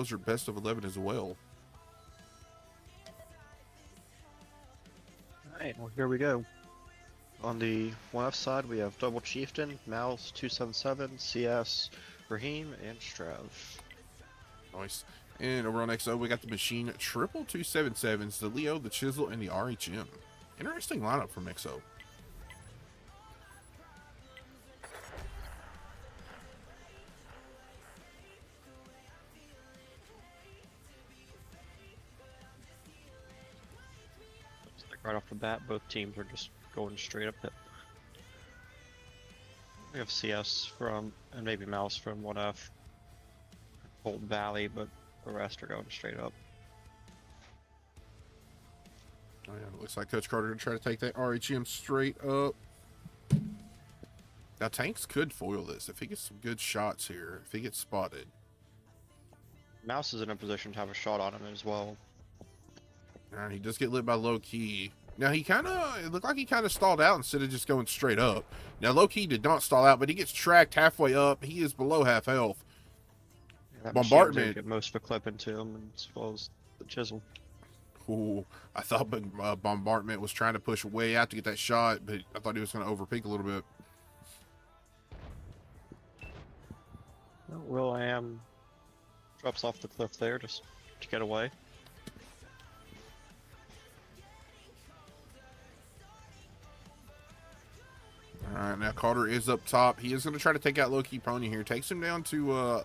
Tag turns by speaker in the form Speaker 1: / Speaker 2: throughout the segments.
Speaker 1: those are best of 11 as well.
Speaker 2: Alright, well here we go. On the 1F side, we have Double Chieftain, Mouse, 277, CS, Raheem, and Strav.
Speaker 1: Nice. And over on XO, we got the Machine triple 277s, the Leo, the Chisel, and the RHM. Interesting lineup from XO.
Speaker 2: Right off the bat, both teams are just going straight up it. We have CS from, and maybe Mouse from 1F, Old Valley, but the rest are going straight up.
Speaker 1: Oh yeah, looks like Coach Carter gonna try to take that RHM straight up. Now Tanks could foil this if he gets some good shots here, if he gets spotted.
Speaker 2: Mouse is in a position to have a shot on him as well.
Speaker 1: And he does get lit by Low Key. Now it looked like he kind of stalled out instead of just going straight up. Now Low Key did not stall out, but he gets tracked halfway up. He is below half health.
Speaker 2: Yeah,
Speaker 1: Bombardment.
Speaker 2: Get most of the clip into him, as well as the Chisel.
Speaker 1: Ooh, I thought Bombardment was trying to push way out to get that shot, but I thought he was going to overpeak a little bit.
Speaker 2: Will.i.am drops off the cliff there just to get away.
Speaker 1: Alright, now Carter is up top. He is going to try to take out Low Key Pony here. Takes him down to,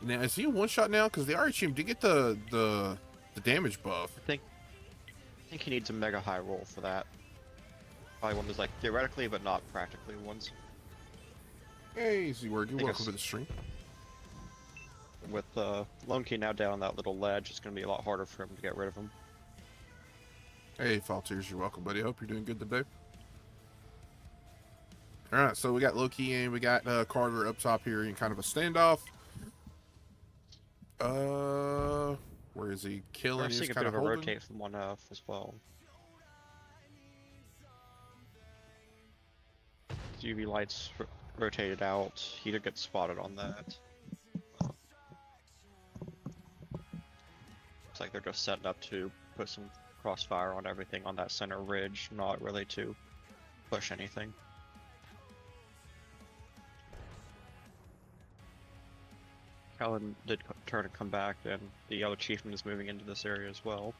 Speaker 1: now, is he a one-shot now? Because the RHM did get the damage buff.
Speaker 2: I think he needs a mega high roll for that. Probably one that's like theoretically, but not practically ones.
Speaker 1: Hey, Z-Worgy, welcome to the stream.
Speaker 2: With Lone Key now down on that little ledge, it's going to be a lot harder for him to get rid of him.
Speaker 1: Hey, Faltiers, you're welcome, buddy. I hope you're doing good today. Alright, so we got Low Key and we got Carter up top here in kind of a standoff. Where is he? Killing is kind of holding.
Speaker 2: Rotate from 1F as well. UV lights rotated out. He did get spotted on that. Looks like they're just setting up to put some crossfire on everything on that center ridge, not really to push anything. Kellen did turn and come back, and the other chieftain is moving into this area as well.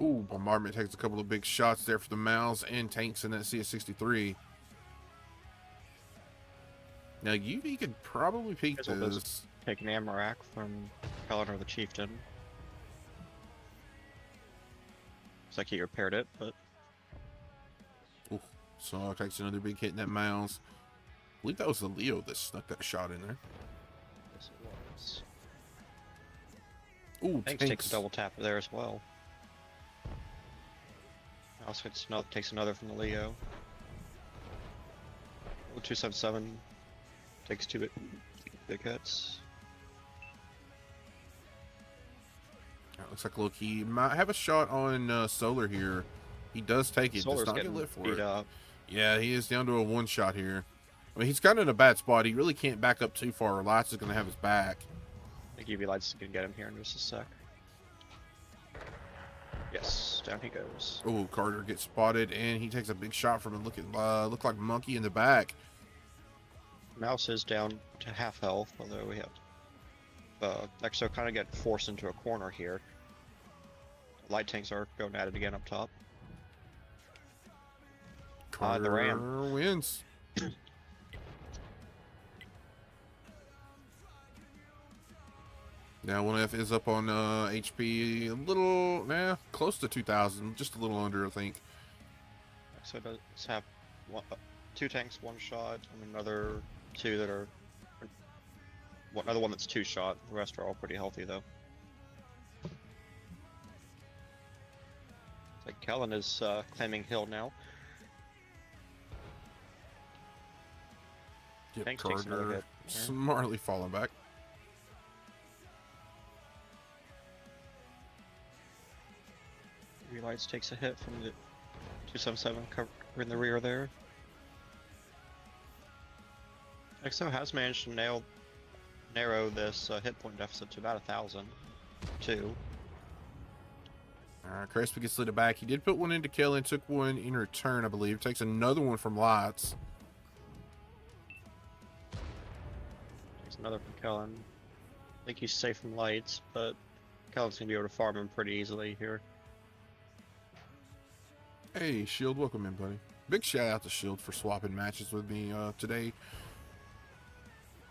Speaker 1: Ooh, Bombardment takes a couple of big shots there for the Mouse and Tanks in that CS63. Now UV could probably peek this.
Speaker 2: Take an Amarak from Kellen or the chieftain. Looks like he repaired it, but...
Speaker 1: Ooh, so takes another big hit in that Mouse. I believe that was the Leo that snuck that shot in there.
Speaker 2: Yes, it was.
Speaker 1: Ooh,
Speaker 2: Tanks takes a double tap there as well. Also takes another from the Leo. 277 takes two big hits.
Speaker 1: Looks like Low Key might have a shot on Solar here. He does take it.
Speaker 2: Solar's
Speaker 1: does not get lit for it.
Speaker 2: Up.
Speaker 1: Yeah, he is down to a one shot here. I mean, he's kind of in a bad spot. He really can't back up too far, or Lights is going to have his back.
Speaker 2: I think UV Lights can get him here in just a sec. Yes, down he goes.
Speaker 1: Oh, Carter gets spotted, and he takes a big shot from him. Look like Monkey in the back.
Speaker 2: Mouse is down to half health, although we have Exo kind of get forced into a corner here. Light tanks are going at it again up top.
Speaker 1: Carter
Speaker 2: the Ram
Speaker 1: wins. Now 1F is up on HP a little, close to 2,000, just a little under, I think.
Speaker 2: So does have two tanks, one shot, and another two that are another one that's two shot. The rest are all pretty healthy though. Like Kellen is claiming hill now.
Speaker 1: Yep,
Speaker 2: Tanks takes another
Speaker 1: Carter
Speaker 2: hit. Yeah.
Speaker 1: smartly falling back.
Speaker 2: Lights takes a hit from the 277 covering the rear there. XO has managed to narrow this hit point deficit to about 1,000. Two.
Speaker 1: Alright, Crispy gets slid it back. He did put one into Kellen, took one in return, I believe. Takes another one from Lights.
Speaker 2: Takes another from Kellen. I think he's safe from Lights, but Kellen's gonna be able to farm him pretty easily here.
Speaker 1: Hey, Shield, welcome in, buddy. Big shout out to Shield for swapping matches with me today.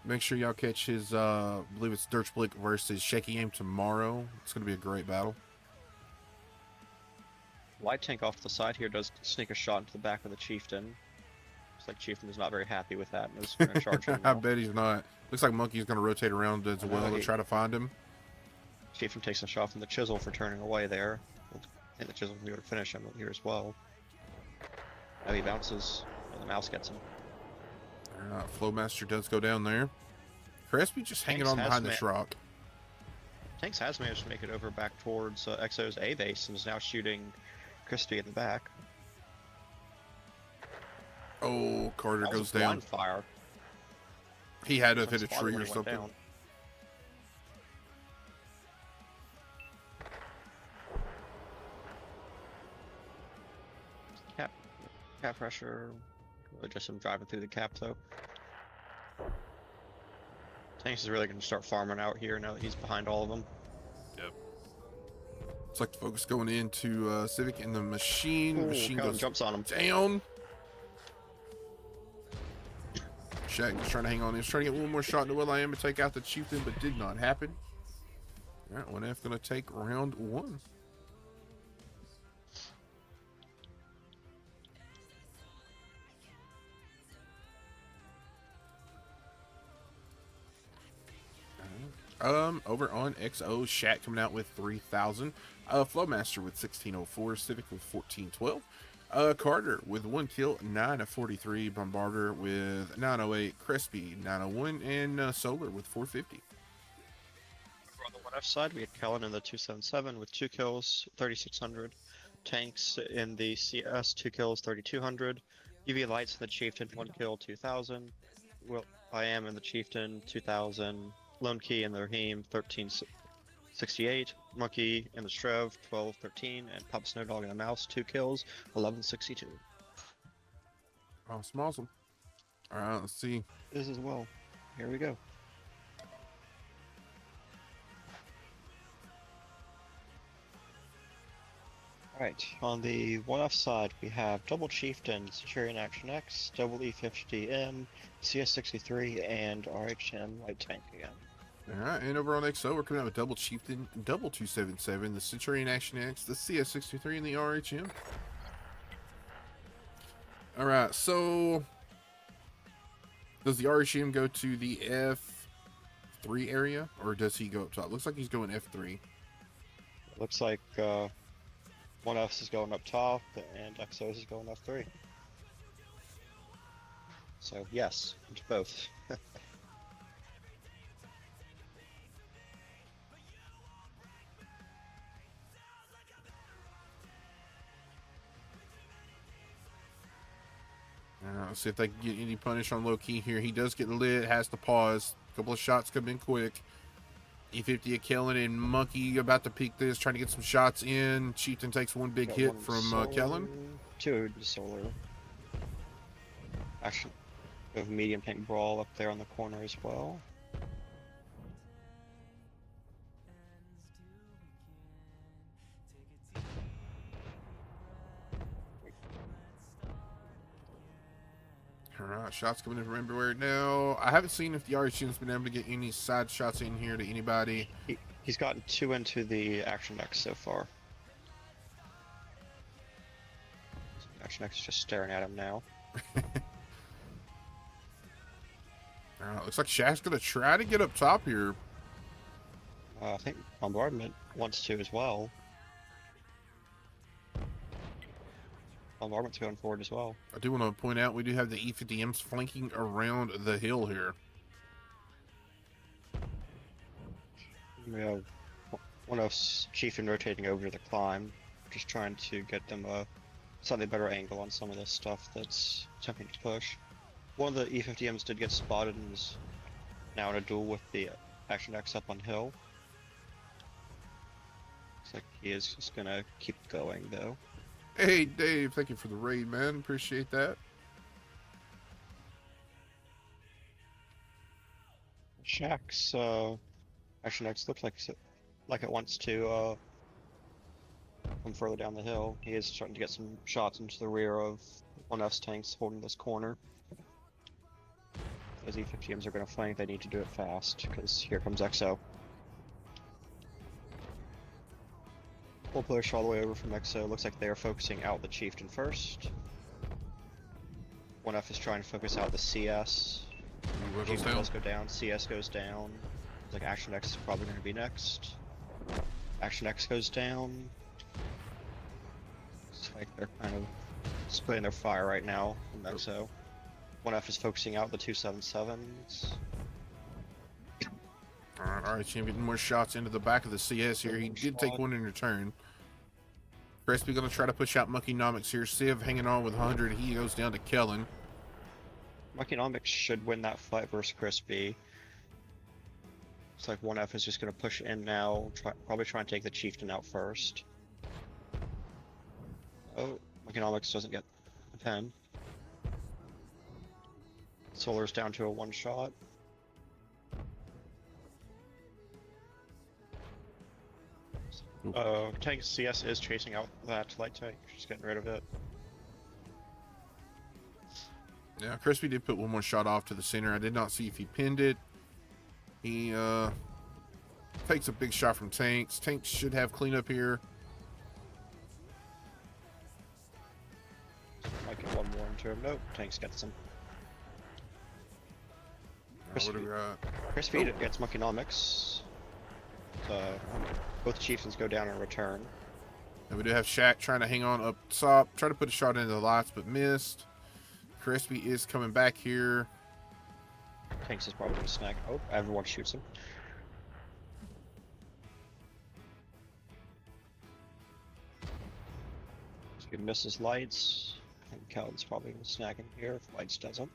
Speaker 1: Make sure y'all catch his, I believe it's Dirtblick versus Shaky Aim tomorrow. It's going to be a great battle.
Speaker 2: Light Tank off to the side here does sneak a shot into the back of the Chieftain. Looks like Chieftain is not very happy with that and is going to charge him.
Speaker 1: I bet he's not. Looks like Monkey's going to rotate around as well to try to find him.
Speaker 2: Chieftain takes a shot from the Chisel for turning away there. I think the Chisel will be able to finish him here as well. Now he bounces, and the mouse gets him.
Speaker 1: Flowmaster does go down there. Crispy just hanging on behind this rock.
Speaker 2: Tanks has managed to make it over back towards XO's A base and is now shooting Crispy in the back.
Speaker 1: Oh, Carter goes down.
Speaker 2: Fire.
Speaker 1: He had to have hit a tree or something.
Speaker 2: Down. Cap pressure. Just him driving through the cap though. Tanks is really going to start farming out here now that he's behind all of them.
Speaker 1: Yep. It's like the focus going into Civic and the machine.
Speaker 2: Ooh,
Speaker 1: Machine goes
Speaker 2: jumps on him.
Speaker 1: Down. Shaq is trying to hang on. He's trying to get one more shot into Will.i.am to take out the Chieftain, but did not happen. Alright, 1F going to take round one. Over on XO, Shaq coming out with 3,000. Flowmaster with 1604, Civic with 1412. Carter with 1 kill, 9 of 43. Bombarder with 908, Crispy 901, and Solar with 450.
Speaker 2: On the 1F side, we had Kellen in the 277 with 2 kills, 3,600. Tanks in the CS, 2 kills, 3,200. UV Lights in the Chieftain, 1 kill, 2,000. Will.i.am in the Chieftain, 2,000. Lone Key and the Raheem, 1368. Monkey and the Strev, 1213. And Pop Snowdog and the Mouse, 2 kills, 1162.
Speaker 1: Awesome. Alright, let's see.
Speaker 2: This as well. Here we go. Alright, on the 1F side, we have Double Chieftain, Centurion Action X, Double E50M, CS63, and RHM Light Tank again.
Speaker 1: Alright, and over on XO, we're coming out with Double Chieftain, Double 277, the Centurion Action X, the CS63, and the RHM. Alright, so does the RHM go to the F3 area, or does he go up top? Looks like he's going F3.
Speaker 2: Looks like 1F is going up top, and XO's is going F3. So, yes, it's both.
Speaker 1: Let's see if they can get any punish on Low Key here. He does get lit, has to pause. A couple of shots come in quick. E50 a Kellen and Monkey about to peek this, trying to get some shots in. Chieftain takes one big hit from Kellen.
Speaker 2: 2 Solar. Actually, we have a medium tank brawl up there on the corner as well.
Speaker 1: Alright, shots coming in from everywhere now. I haven't seen if the RHM's been able to get any side shots in here to anybody.
Speaker 2: He's gotten 2 into the Action X so far. Action X is just staring at him now.
Speaker 1: Alright, looks like Shaq's going to try to get up top here.
Speaker 2: I think Bombardment wants to as well. Bombardment's going forward as well.
Speaker 1: I do want to point out we do have the E50Ms flanking around the hill here.
Speaker 2: We have 1F's Chieftain rotating over to the climb. just trying to get them a slightly better angle on some of this stuff that's attempting to push. One of the E50Ms did get spotted and is now in a duel with the Action X up on hill. Looks like he is just gonna keep going though.
Speaker 1: Hey, Dave, thank you for the raid, man. Appreciate that.
Speaker 2: Shaxx, Action X looks like it wants to come further down the hill. He is starting to get some shots into the rear of 1F's tanks holding this corner. Those E50Ms are going to flank, they need to do it fast, because here comes XO. Full push all the way over from XO. Looks like they are focusing out the Chieftain first. 1F is trying to focus out the CS. Chieftain does go down, CS goes down. Looks like Action X is probably going to be next. Action X goes down. Looks like they're kind of splitting their fire right now from XO. 1F is focusing out the 277s.
Speaker 1: Alright, Champ getting more shots into the back of the CS here. He did take one in return. Crispy gonna try to push out Monkeynomics here. Civ hanging on with 100. He goes down to Kellen.
Speaker 2: Monkeynomics should win that fight versus Crispy. Looks like 1F is just gonna push in now. Probably try and take the Chieftain out first. Oh, Monkeynomics doesn't get a 10. Solar's down to a one shot. Tank CS is chasing out that light tank, just getting rid of it.
Speaker 1: Yeah, Crispy did put one more shot off to the center. I did not see if he pinned it. He takes a big shot from Tanks. Tanks should have cleanup here.
Speaker 2: Might get one more into him. Nope, Tanks gets him.
Speaker 1: What do we got?
Speaker 2: Crispy gets Monkeynomics. Both Chieftains go down in return.
Speaker 1: And we do have Shaq trying to hang on up top. Try to put a shot into the lights, but missed. Crispy is coming back here.
Speaker 2: Tanks is probably going to snag. Oh, everyone shoots him. So he misses lights. And Kellen's probably going to snag him here if lights doesn't.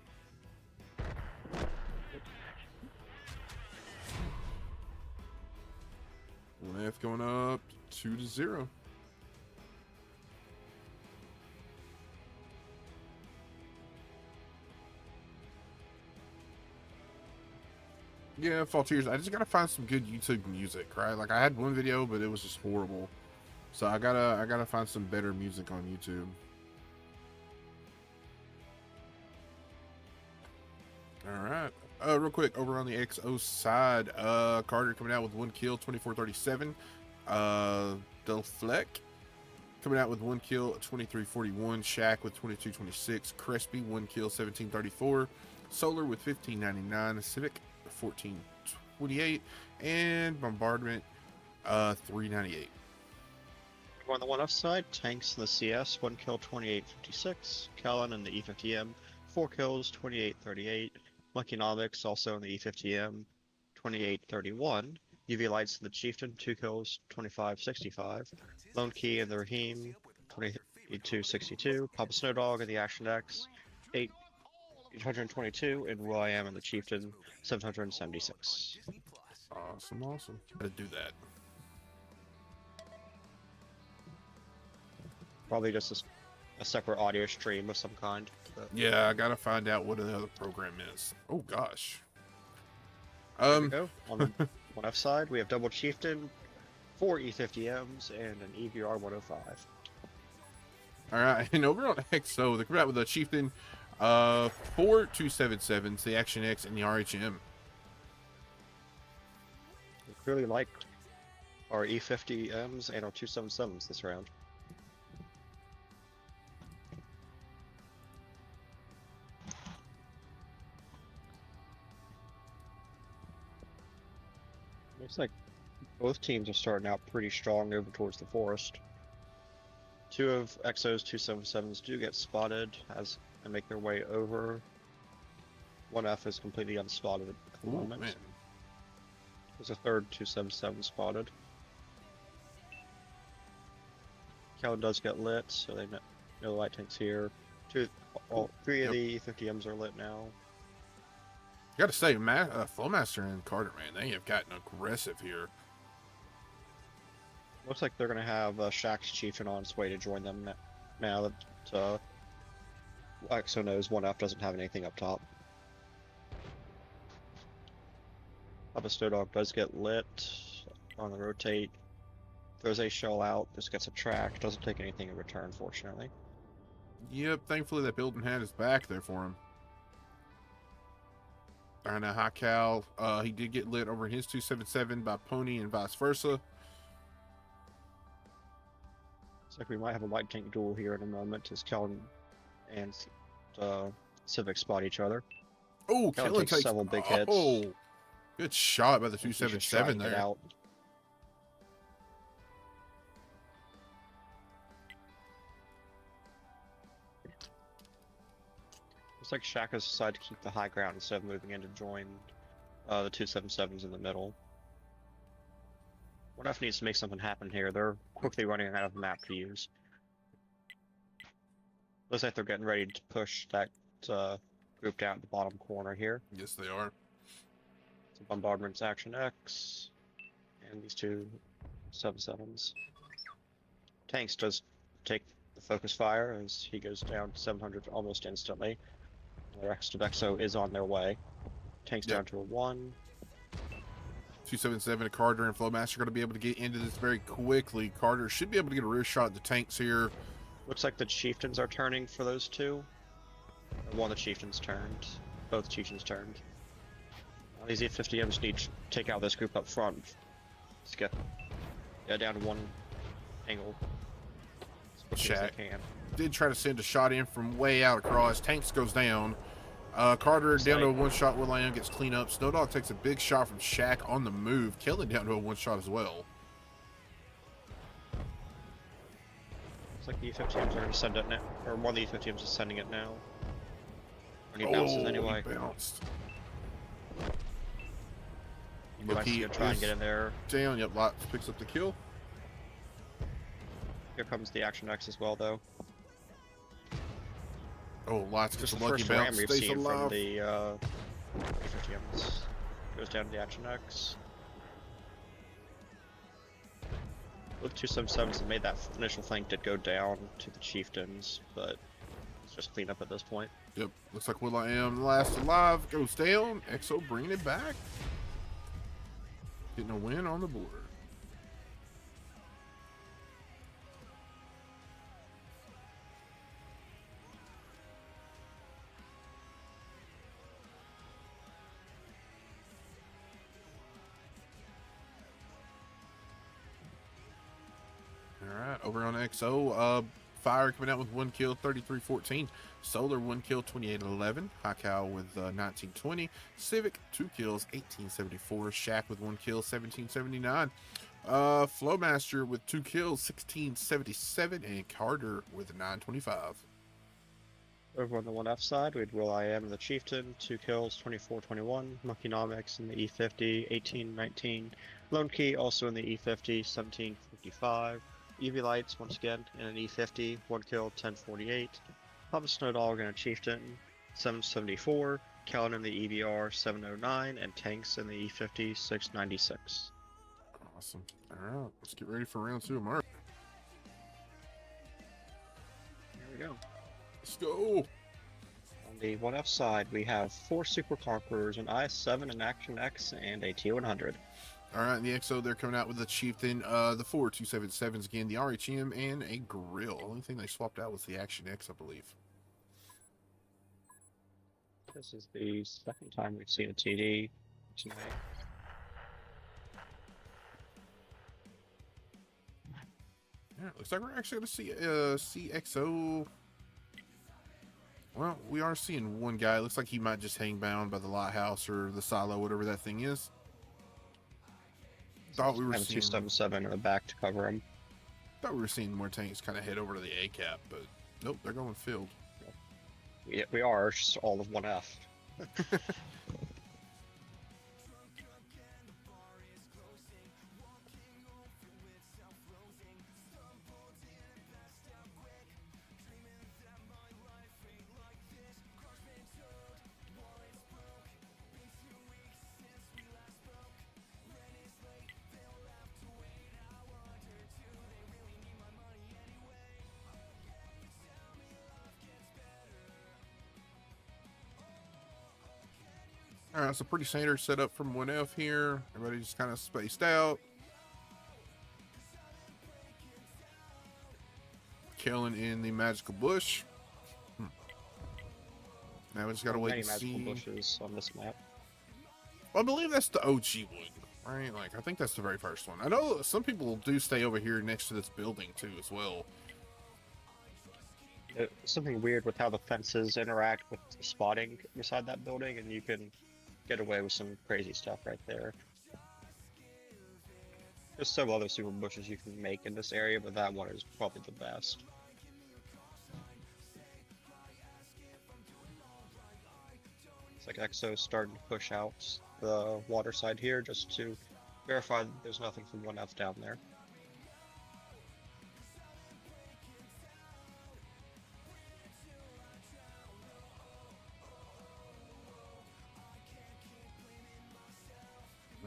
Speaker 1: Left going up 2-0. Yeah, Faultiers, I just gotta find some good YouTube music, right? Like I had one video, but it was just horrible. So I gotta find some better music on YouTube. Alright. Real quick, over on the XO side, Carter coming out with 1 kill, 2437. Delfleck coming out with 1 kill, 2341. Shaq with 2226. Crispy 1 kill, 1734. Solar with 1599. Civic 1428. And Bombardment 398.
Speaker 2: On the 1F side, Tanks in the CS, 1 kill, 2856. Kellen in the E50M, 4 kills, 2838. Monkeynomics also in the E50M, 2831. UV Lights in the Chieftain, 2 kills, 2565. Lone Key in the Raheem, 2262. Papa Snowdog in the Action X, 822. And Will I Am in the Chieftain, 776.
Speaker 1: Awesome. Gotta do that.
Speaker 2: Probably just a separate audio stream of some kind. But...
Speaker 1: yeah, I gotta find out what the other program is. Oh gosh.
Speaker 2: There we go. On the 1F side, we have Double Chieftain, 4 E50Ms, and an EVR 105.
Speaker 1: Alright, and over on XO, they're coming out with a Chieftain, 4 277s, the Action X, and the RHM.
Speaker 2: We clearly like our E50Ms and our 277s this round. Looks like both teams are starting out pretty strong over towards the forest. 2 of XO's 277s do get spotted as they make their way over. 1F is completely unspotted at the moment.
Speaker 1: Man.
Speaker 2: There's a third 277 spotted. Kellen does get lit, so they know no light tanks here. Three of the E50Ms are lit now.
Speaker 1: Gotta say, Flowmaster and Carter, man, they have gotten aggressive here.
Speaker 2: Looks like they're gonna have Shaq's Chieftain on its way to join them now that Exo knows 1F doesn't have anything up top. Papa Snowdog does get lit on the rotate. Throws a shell out, just gets a track, doesn't take anything in return, fortunately.
Speaker 1: Yep, thankfully that building had his back there for him. Alright, now Hot Cal, he did get lit over his 277 by Pony and vice versa.
Speaker 2: Looks like we might have a light tank duel here in a moment as Kellen and Civic spot each other.
Speaker 1: Oh,
Speaker 2: Kellen
Speaker 1: Kellen takes
Speaker 2: several big hits.
Speaker 1: Oh, good shot by the 277 there.
Speaker 2: Out. Looks like Shaq has decided to keep the high ground instead of moving in to join the 277s in the middle. 1F needs to make something happen here. They're quickly running out of the map to use. Looks like they're getting ready to push that group down at the bottom corner here.
Speaker 1: Yes, they are.
Speaker 2: So Bombardment's Action X, and these two 77s. Tanks does take the focus fire as he goes down to 700 almost instantly. The rest of Exo is on their way. Tanks down to a 1.
Speaker 1: 277 Carter and Flowmaster are going to be able to get into this very quickly. Carter should be able to get a rear shot at the tanks here.
Speaker 2: Looks like the Chieftains are turning for those two. One of the Chieftains turned. Both Chieftains turned. These E50Ms need to take out this group up front. Let's get down to one angle.
Speaker 1: Shaq did try to send a shot in from way out across. Tanks goes down. Carter down to a one shot. will.i.am gets clean up. Snowdog takes a big shot from Shaq on the move. Killing down to a one shot as well.
Speaker 2: Looks like the E50Ms are going to send it now. Or one of the E50Ms is sending it now. Or he bounces anyway.
Speaker 1: He bounced.
Speaker 2: He's going to try and get in there.
Speaker 1: Down. Yep, Lots picks up the kill.
Speaker 2: Here comes the Action X as well, though.
Speaker 1: Oh, Lots gets a lucky
Speaker 2: bounce.
Speaker 1: bounce.
Speaker 2: We've
Speaker 1: Stays
Speaker 2: seen
Speaker 1: alive.
Speaker 2: from the E50Ms. Goes down to the Action X. With 277s that made that initial flank did go down to the Chieftains, but it's just clean up at this point.
Speaker 1: Yep, looks like will.i.am last alive goes down. Exo bringing it back. Getting a win on the board. Alright, over on XO, Fire coming out with 1 kill, 33-14. Solar 1 kill, 28-11. Hakao with 19-20. Civic 2 kills, 18-74. Shaq with 1 kill, 17-79. Flowmaster with 2 kills, 16-77. And Carter with 9-25.
Speaker 2: Over on the 1F side, we had will.i.am and the Chieftain, 2 kills, 24-21. Monkeynomics in the E50, 18-19. Lone Key also in the E50, 17-55. UV Lights once again in an E50, 1 kill, 10-48. Papa Snowdog in a Chieftain, 7-74. Kellen in the EVR, 7-09. And Tanks in the E50, 6-96.
Speaker 1: Awesome. Alright, let's get ready for round 2 of Mark.
Speaker 2: There we go.
Speaker 1: Let's go.
Speaker 2: On the 1F side, we have 4 Super Conquerors, an IS-7, an Action X, and a T-100.
Speaker 1: Alright, in the XO, they're coming out with the Chieftain, the 4 277s again, the RHM, and a grill. Only thing they swapped out was the Action X, I believe.
Speaker 2: This is the second time we've seen a TD tonight.
Speaker 1: Yeah, looks like we're actually going to see CXO. Well, we are seeing one guy. It looks like he might just hang bound by the lighthouse or the silo, whatever that thing is. Thought we were seeing
Speaker 2: 277 in the back to cover him.
Speaker 1: Thought we were seeing more tanks kind of head over to the A cap, but nope, they're going field.
Speaker 2: We are, it's just all of 1F.
Speaker 1: Alright, so pretty standard setup from 1F here. Everybody just kind of spaced out. Killing in the magical bush. Now we just gotta wait and see.
Speaker 2: Bushes on this map.
Speaker 1: Well, I believe that's the OG one, right? Like, I think that's the very first one. I know some people do stay over here next to this building too, as well.
Speaker 2: Something weird with how the fences interact with spotting beside that building, and you can get away with some crazy stuff right there. There's several other super bushes you can make in this area, but that one is probably the best. It's like Exo's starting to push out the water side here just to verify that there's nothing from 1F down there.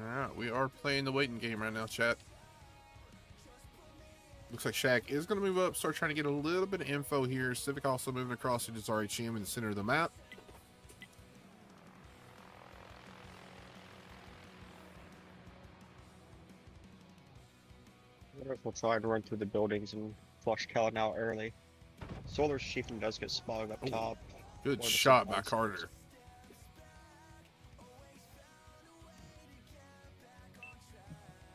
Speaker 1: Alright, we are playing the waiting game right now, chat. Looks like Shaq is going to move up, start trying to get a little bit of info here. Civic also moving across to his RHM in the center of the map.
Speaker 2: I wonder if we'll try to run through the buildings and flush Kellen out early. Solar's Chieftain does get spotted up top.
Speaker 1: Good shot by Carter.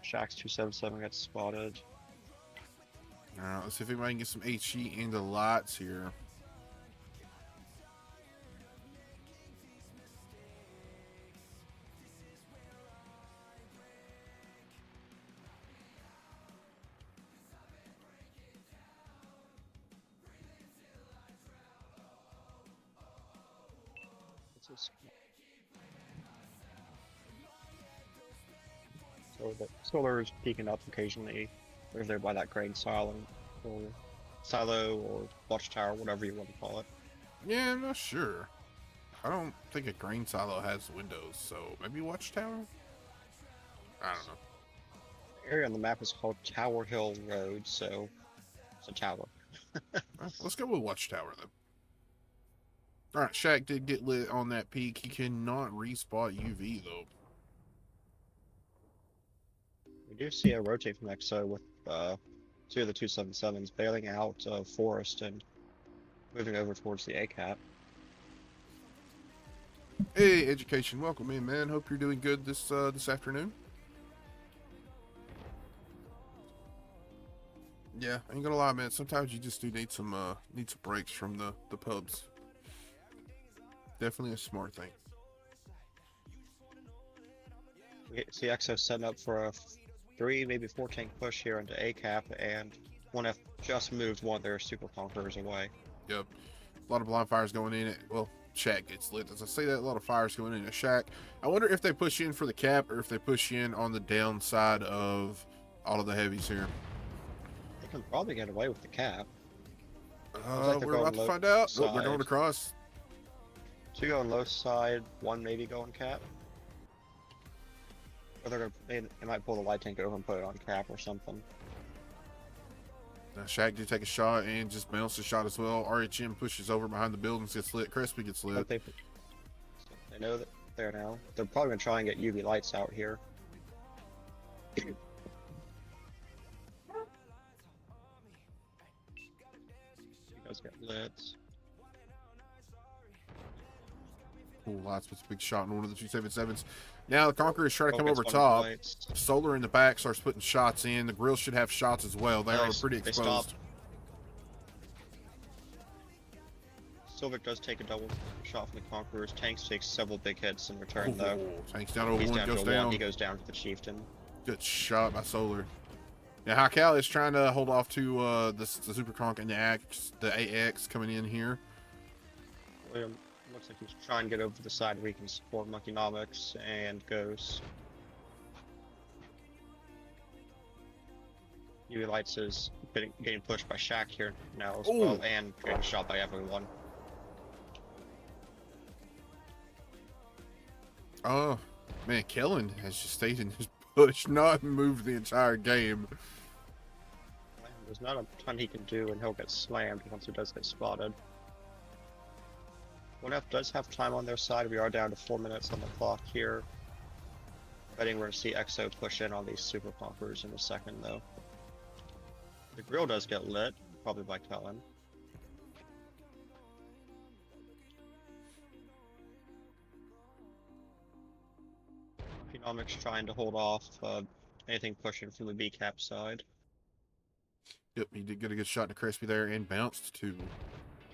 Speaker 2: Shaq's 277 gets spotted.
Speaker 1: Alright, let's see if anybody can get some HE into lights here.
Speaker 2: So the Solar is peeking up occasionally over there by that grain silo or watchtower, whatever you want to call it.
Speaker 1: Yeah, I'm not sure. I don't think a grain silo has windows, so maybe watchtower? I don't know.
Speaker 2: The area on the map is called Tower Hill Road, so it's a tower.
Speaker 1: Let's go with watchtower then. Alright, Shaq did get lit on that peak. He cannot respot UV though.
Speaker 2: We do see a rotate from Exo with two of the 277s bailing out of Forest and moving over towards the A-cap.
Speaker 1: Hey, Education, welcome in, man. Hope you're doing good this afternoon. Yeah, I ain't gonna lie, man. Sometimes you just do need some breaks from the pubs. Definitely a smart thing.
Speaker 2: We see Exo setting up for a 3, maybe 4 tank push here into A-cap, and 1F just moved one of their super conquerors away.
Speaker 1: Yep. A lot of blind fires going in. Well, Shack gets lit. As I say that, a lot of fires going in at Shack. I wonder if they push in for the cap or if they push in on the downside of all of the heavies here.
Speaker 2: They can probably get away with the cap.
Speaker 1: We're about to find out. Oh, they're going across.
Speaker 2: 2 going low side, 1 maybe going cap. Or they might pull the light tank over and put it on cap or something.
Speaker 1: Now Shaq did take a shot and just bounced a shot as well. RHM pushes over behind the buildings, gets lit. Crispy gets lit.
Speaker 2: They know that they're now. They're probably going to try and get UV lights out here. He does get lit.
Speaker 1: Ooh, Lights puts a big shot in one of the 277s. Now the Conquerors try to come over
Speaker 2: Focus
Speaker 1: top.
Speaker 2: lights.
Speaker 1: Solar in the back starts putting shots in. The Grills should have shots as well. They are pretty
Speaker 2: They
Speaker 1: exposed.
Speaker 2: stopped. Silvic does take a double shot from the Conquerors. Tanks takes several big hits in return, though.
Speaker 1: Tanks down over
Speaker 2: He's
Speaker 1: one,
Speaker 2: down
Speaker 1: goes
Speaker 2: to a
Speaker 1: down.
Speaker 2: 1. He goes down to the Chieftain.
Speaker 1: Good shot by Solar. Now Hakal is trying to hold off to the Super Conk and the AX coming in here.
Speaker 2: William looks like he's trying to get over to the side where he can support Monkeynomics and goes. UV Lights is getting pushed by Shaq here now as well, and getting shot by everyone.
Speaker 1: Oh, man, Kellen has just stayed in his push, not moved the entire game.
Speaker 2: There's not a ton he can do, and he'll get slammed once he does get spotted. 1F does have time on their side. We are down to 4 minutes on the clock here. Betting we're going to see EXO push in on these Super Conquerors in a second, though. The grill does get lit, probably by Kellen. Economics trying to hold off anything pushing from the B-cap side.
Speaker 1: Yep, he did get a good shot to Crispy there and bounced too.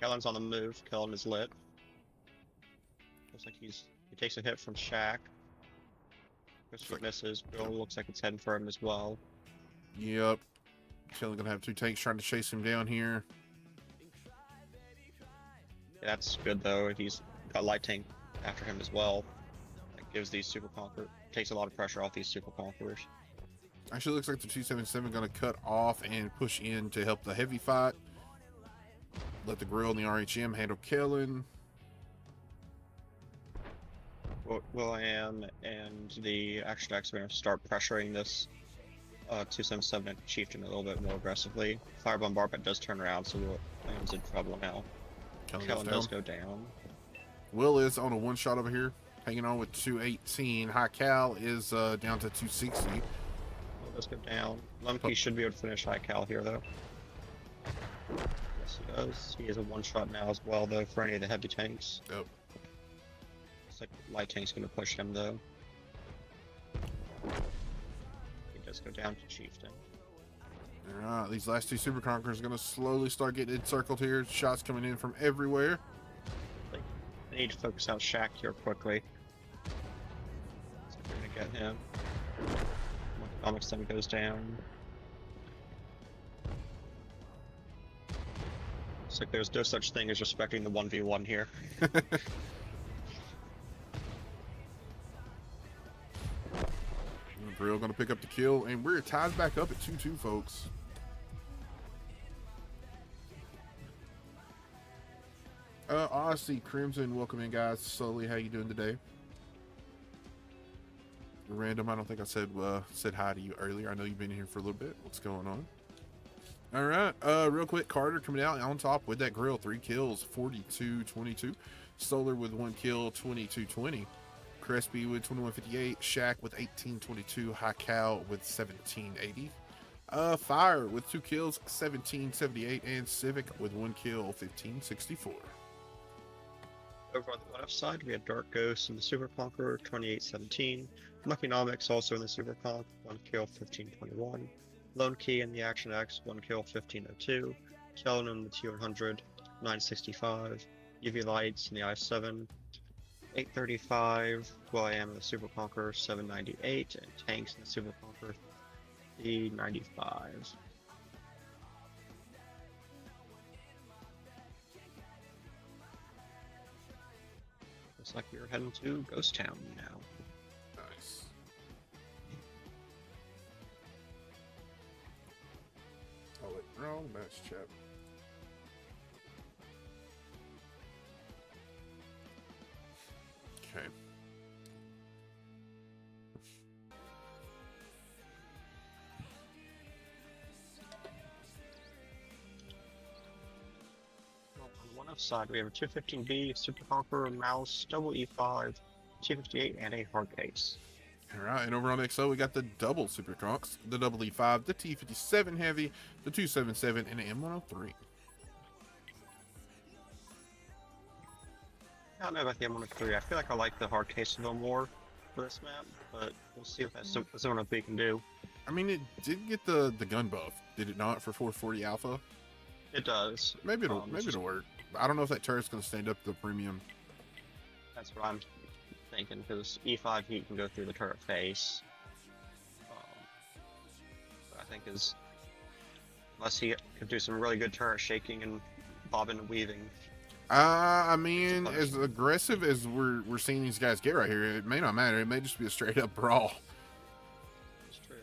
Speaker 2: Kellen's on the move. Kellen is lit. Looks like he takes a hit from Shaq. Crispy misses. Grill looks like it's heading for him as well.
Speaker 1: Yep. Kellen's gonna have 2 tanks trying to chase him down here.
Speaker 2: Yeah, that's good though. He's got light tank after him as well. That gives these Super Conquerors, takes a lot of pressure off these Super Conquerors.
Speaker 1: Actually, looks like the 277 going to cut off and push in to help the heavy fight. Let the grill and the RHM handle Kellen.
Speaker 2: Will.i.am and the Action X are going to start pressuring this 277 and Chieftain a little bit more aggressively. Fire Bombardment does turn around, so Will.i.am's in trouble now. Kellen does go down.
Speaker 1: Will is on a 1-shot over here, hanging on with 218. High Cal is down to 260.
Speaker 2: Does go down. Lemke should be able to finish High Cal here, though. Yes, he does. He is a 1-shot now as well, though, for any of the heavy tanks.
Speaker 1: Yep.
Speaker 2: Looks like light tank's going to push him, though. He does go down to Chieftain.
Speaker 1: Alright, these last 2 Super Conquerors are going to slowly start getting encircled here. Shots coming in from everywhere.
Speaker 2: They need to focus out Shaq here quickly. So we're going to get him. Economics then goes down. It's like there's no such thing as respecting the 1v1 here.
Speaker 1: Grill going to pick up the kill, and we're tied back up at 2-2, folks. Odyssey Crimson, welcome in, guys. Sully, how you doing today? Random, I don't think I said hi to you earlier. I know you've been here for a little bit. What's going on? All right, real quick, Carter coming out on top with that grill. 3 kills, 42-22. Solar with 1 kill, 22-20. Crispy with 21-58. Shaq with 18-22. High Cow with 17-80. Fire with 2 kills, 17-78. And Civic with 1 kill, 15-64.
Speaker 2: Over on the left side, we have Dark Ghost and the Super Conqueror, 28-17. Muckynomics also in the Super Conk, 1 kill, 15-21. Lone Key in the Action X, 1 kill, 15-02. Kellen in the T100, 965. UV Lights in the I7, 835. Will.i.am in the Super Conqueror, 798. And Tanks in the Super Conqueror, 395. Looks like we're heading to Ghost Town now.
Speaker 1: Nice. Oh, wait, wrong match chat. Okay.
Speaker 2: On one side, we have a 215B, Super Conqueror, Mouse, double E5, 258, and a hard case.
Speaker 1: All right, and over on XO, we got the double Super Conks, the double E5, the T57 Heavy, the 277, and the M103.
Speaker 2: I don't know about the M103. I feel like I like the hard case a little more for this map, but we'll see if that's something that we can do.
Speaker 1: I mean, it did get the gun buff, did it not, for 440 Alpha?
Speaker 2: It does.
Speaker 1: Maybe it'll work. I don't know if that turret's going to stand up to the premium.
Speaker 2: That's what I'm thinking, because E5 heat can go through the turret face. But I think unless he can do some really good turret shaking and bobbing and weaving.
Speaker 1: I mean, as aggressive as we're seeing these guys get right here, it may not matter. It may just be a straight up brawl.
Speaker 2: That's true.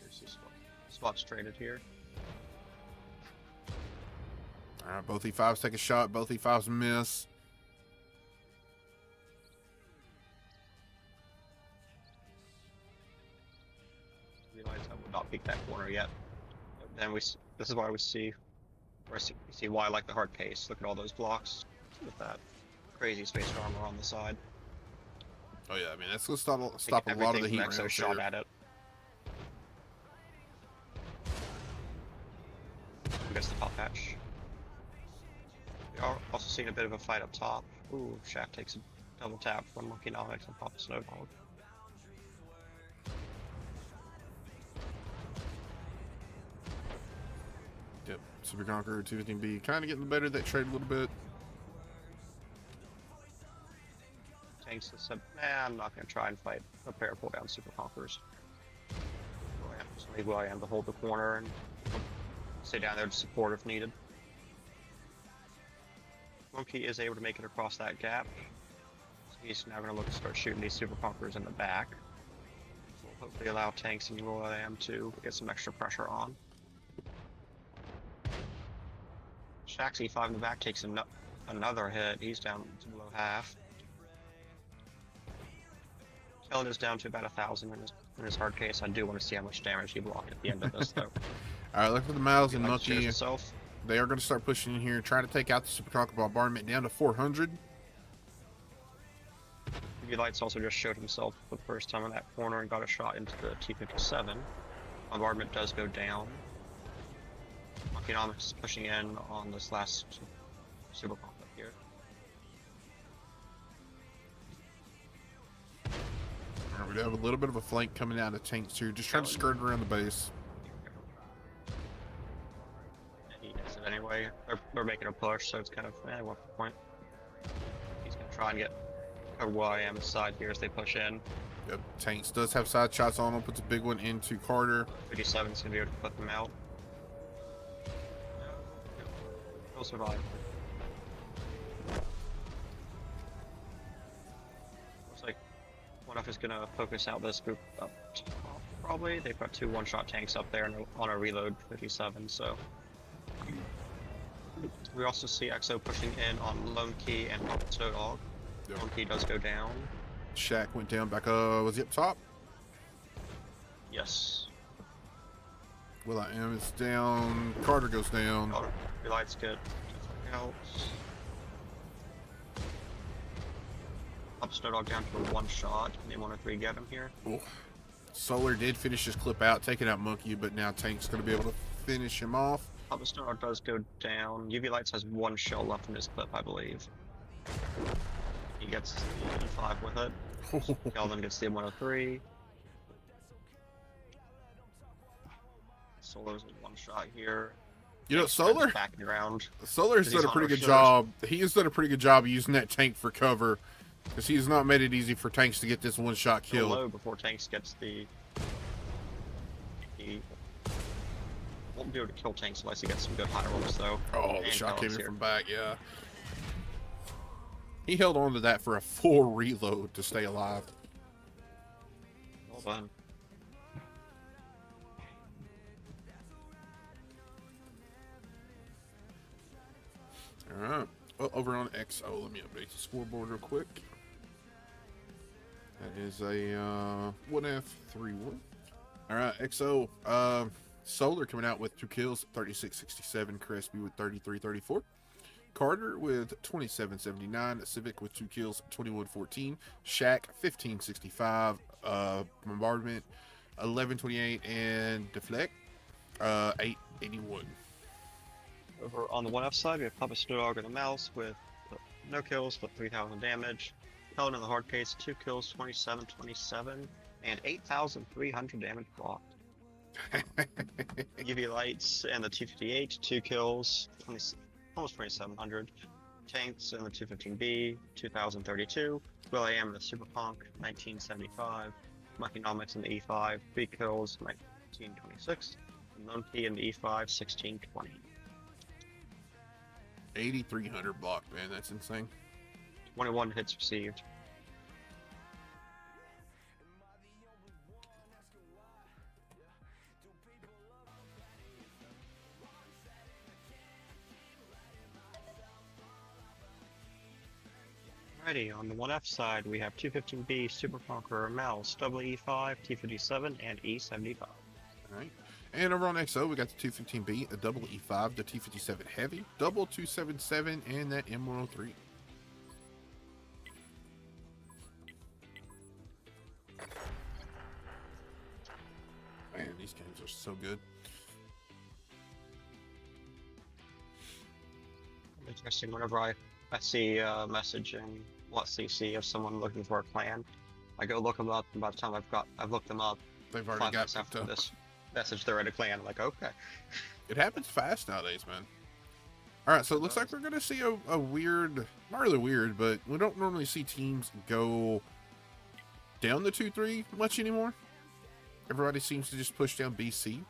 Speaker 2: Here's the spots traded here.
Speaker 1: All right, both E5s take a shot. Both E5s miss.
Speaker 2: Realize I would not peek that corner yet. Then this is why we see You see why I like the hard case. Look at all those blocks with that crazy space armor on the side.
Speaker 1: Oh yeah, I mean that's gonna stop a lot of
Speaker 2: Everything
Speaker 1: the
Speaker 2: from
Speaker 1: heat
Speaker 2: Exo
Speaker 1: rounds
Speaker 2: shot
Speaker 1: here.
Speaker 2: at it. Who gets the top hatch? We are also seeing a bit of a fight up top. Ooh, Shaft takes a double tap from Wotcnomics and Papa Snowdog.
Speaker 1: Yep, Super Conqueror 215B kind of getting the better of that trade a little bit.
Speaker 2: Tanks has said, nah, I'm not going to try and fight a pair of pull down Super Conquerors. So maybe I am to hold the corner and stay down there to support if needed. Monkey is able to make it across that gap. So he's now going to look to start shooting these Super Conquerors in the back. Will hopefully allow tanks and Will.i.am to get some extra pressure on. Shax E5 in the back takes another hit. He's down to below half. Kellen is down to about 1,000 in his hard case. I do want to see how much damage he blocked at the end of this, though.
Speaker 1: Alright, look at the Mouse and
Speaker 2: Like
Speaker 1: Monkey. They are going to start pushing in here, trying to take out the Super Conqueror bombardment down to 400.
Speaker 2: UV Lights also just showed himself for the first time in that corner and got a shot into the T-57. Bombardment does go down. Economics is pushing in on this last Super Conqueror here.
Speaker 1: Alright, we have a little bit of a flank coming out of tanks here, just trying to skirt around the base.
Speaker 2: He does it anyway. They're making a push, so it's kind of, what's the point? He's going to try and get a wotc side here as they push in.
Speaker 1: Yep, tanks does have side shots on him, puts a big one into Carter.
Speaker 2: 57 is going to be able to put them out. He'll survive. Looks like one of is going to focus out this group up top, probably. They've got two one-shot tanks up there on a reload 57, so. We also see Exo pushing in on Lone Key and Snowdog.
Speaker 1: Yep.
Speaker 2: Lone Key does go down.
Speaker 1: Shaq went down back, was he up top?
Speaker 2: Yes.
Speaker 1: Will.i.am is down, Carter goes down.
Speaker 2: Your lights get out. Up Snowdog down to a one shot. Can they 1 or 3 get him here?
Speaker 1: Ooh. Solar did finish his clip out, taking out Monkey, but now Tank's going to be able to finish him off.
Speaker 2: Up Snowdog does go down. UV Lights has 1 shell left in his clip, I believe. He gets the E5 with it. Kelvin gets the M103. Solar's in 1 shot here.
Speaker 1: You know, Solar
Speaker 2: backing around.
Speaker 1: Solar's done a pretty good job. He has done a pretty good job using that tank for cover, because he's not made it easy for tanks to get this one-shot kill.
Speaker 2: Low before tanks gets the. He won't be able to kill tanks unless he gets some good high rolls, though.
Speaker 1: Oh, the shot came in from back, yeah. He held on to that for a full reload to stay alive.
Speaker 2: Well done.
Speaker 1: Alright. Well, over on XO, let me update the scoreboard real quick. That is a 1F3-1. Alright, XO. Solar coming out with 2 kills, 36-67. Crespi with 33-34. Carter with 27-79. Civic with 2 kills, 21-14. Shaq 15-65. Bombardment 11-28, and Deflect 8-81.
Speaker 2: Over on the 1F side, we have Papa Snowdog and the Mouse with no kills, but 3,000 damage. Helen in the hard case, 2 kills, 27-27, and 8,300 damage blocked. UV Lights and the 258, 2 kills, almost 2,700. Tanks and the 215B, 2,032. Will.i.am and the Super Punk, 1975. Economics and the E5, 3 kills, 1926. And Lone Key and the E5, 1620.
Speaker 1: 8,300 block, man. That's insane.
Speaker 2: 21 hits received. Alrighty, on the 1F side, we have 215B, Super Conqueror, Mouse, E5, T57, and E75.
Speaker 1: Alright. And over on XO, we got the 215B, a double E5, the T57 Heavy, double 277, and that M103. Man, these games are so good.
Speaker 2: Interesting. Whenever I see a message in wotcc of someone looking for a clan, I go look them up, and by the time I've looked them up,
Speaker 1: They've already
Speaker 2: 5
Speaker 1: got
Speaker 2: minutes
Speaker 1: picked
Speaker 2: after
Speaker 1: up.
Speaker 2: this message, they're at a clan. I'm like, okay.
Speaker 1: It happens fast nowadays, man. Alright, so it looks like we're going to see a weird, not really weird, but we don't normally see teams go down the 2-3 much anymore. Everybody seems to just push down BC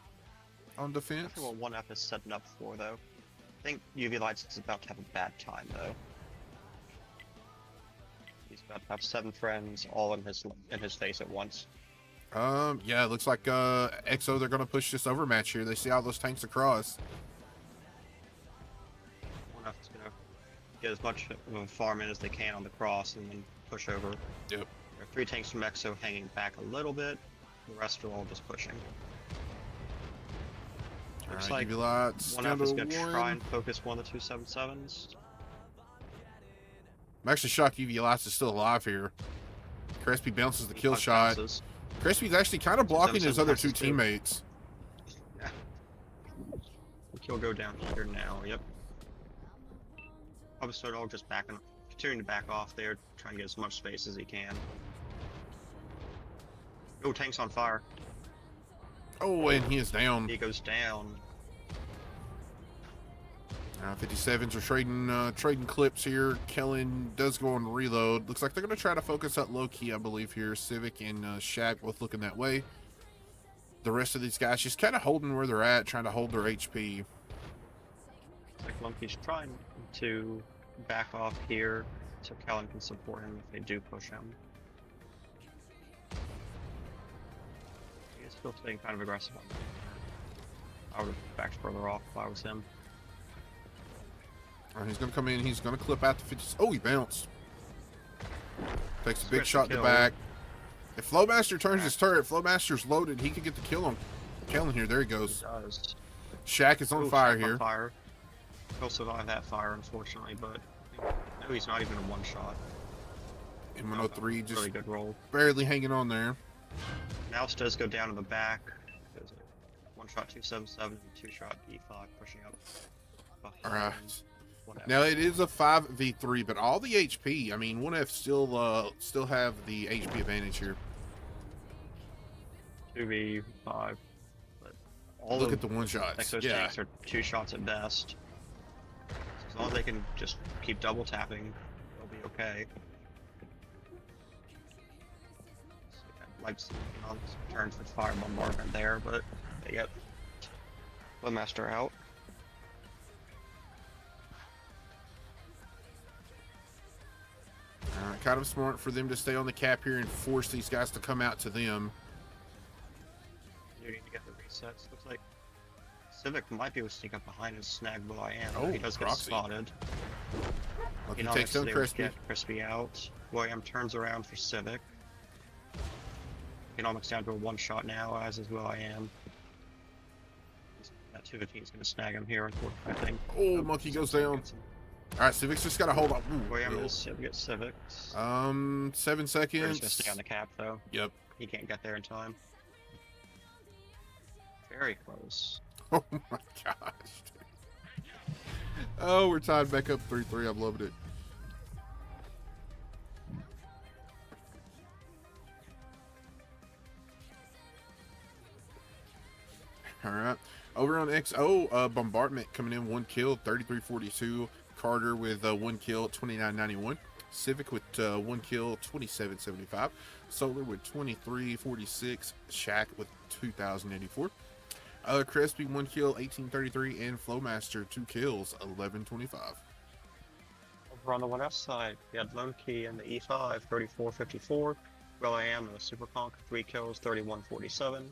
Speaker 1: on defense.
Speaker 2: I wonder what 1F is setting up for, though. I think UV Lights is about to have a bad time, though. He's about to have 7 friends all in his face at once.
Speaker 1: Yeah, it looks like XO, they're going to push this overmatch here. They see all those tanks across.
Speaker 2: 1F is going to get as much of a farm in as they can on the cross and then push over.
Speaker 1: Yep.
Speaker 2: There are 3 tanks from XO hanging back a little bit. The rest are all just pushing. Looks like
Speaker 1: UV Lights
Speaker 2: 1F is going to try and focus one of the 277s.
Speaker 1: I'm actually shocked UV Lights is still alive here. Crespi bounces the kill shot.
Speaker 2: Bounces.
Speaker 1: Crespi's actually kind of blocking his other 2
Speaker 2: passes too.
Speaker 1: teammates.
Speaker 2: Yeah. The kill go down here now, yep. Obviously, all just continuing to back off there, trying to get as much space as he can. Oh, tank's on fire.
Speaker 1: Oh, and he is down.
Speaker 2: He goes down.
Speaker 1: 57s are trading clips here. Kellen does go on reload. Looks like they're going to try to focus up low key, I believe here. Civic and Shaq both looking that way. The rest of these guys just kind of holding where they're at, trying to hold their HP.
Speaker 2: Looks like Lumpy's trying to back off here so Kellen can support him if they do push him. He is still staying kind of aggressive on that. I would have backed further off if I was him.
Speaker 1: He's going to come in. He's going to clip out the 50s. Oh, he bounced. Takes a big shot in the
Speaker 2: kill.
Speaker 1: back. If Flowmaster turns his turret, Flowmaster's loaded. He could get the kill on Kellen here. There he goes.
Speaker 2: He does.
Speaker 1: Shaq is on
Speaker 2: Ooh,
Speaker 1: fire
Speaker 2: Shaq
Speaker 1: here.
Speaker 2: On fire. He'll survive that fire, unfortunately, but no, he's not even a one-shot.
Speaker 1: M103 just
Speaker 2: Really good roll.
Speaker 1: barely hanging on there.
Speaker 2: Mouse does go down in the back. There's a one-shot 277 and 2-shot E5 pushing up.
Speaker 1: Alright.
Speaker 2: 1F.
Speaker 1: Now it is a 5v3, but all the HP. I mean, 1F still have the HP advantage here.
Speaker 2: 2v5. But all
Speaker 1: Look
Speaker 2: of
Speaker 1: at the one shots.
Speaker 2: Exo's
Speaker 1: Yeah.
Speaker 2: tanks are 2 shots at best. So as long as they can just keep double tapping, they'll be okay. So, yeah, Lights on turn for fire bombardment there, but they get the master out.
Speaker 1: Kind of smart for them to stay on the cap here and force these guys to come out to them.
Speaker 2: You need to get the resets. Looks like Civic might be able to sneak up behind and snag Bo11.
Speaker 1: Oh,
Speaker 2: He does get
Speaker 1: Proxy.
Speaker 2: spotted.
Speaker 1: Look, he takes down Crispy.
Speaker 2: Get Crispy out. Bo11 turns around for Civic. Economics down to a 1-shot now, as is Bo11. That 215 is going to snag him here, unfortunately, I think.
Speaker 1: Oh, Monkey goes down. Alright, Civic's just got to hold on.
Speaker 2: Bo11 is able to get Civics.
Speaker 1: 7
Speaker 2: They're just
Speaker 1: seconds.
Speaker 2: going to stay on the cap, though.
Speaker 1: Yep.
Speaker 2: He can't get there in time. Very close.
Speaker 1: Oh my gosh. Oh, we're tied back up 3-3. I'm loving it. All right. Over on XO, Bombardment coming in 1 kill, 33-42. Carter with 1 kill, 29-91. Civic with 1 kill, 27-75. Solar with 23-46. Shaq with 2,084. Crispy 1 kill, 18-33, and Flowmaster 2 kills, 11-25.
Speaker 2: Over on the 1F side, we had Lone Key and the E5, 34-54. Will.i.am and the Super Conk, 3 kills, 31-47.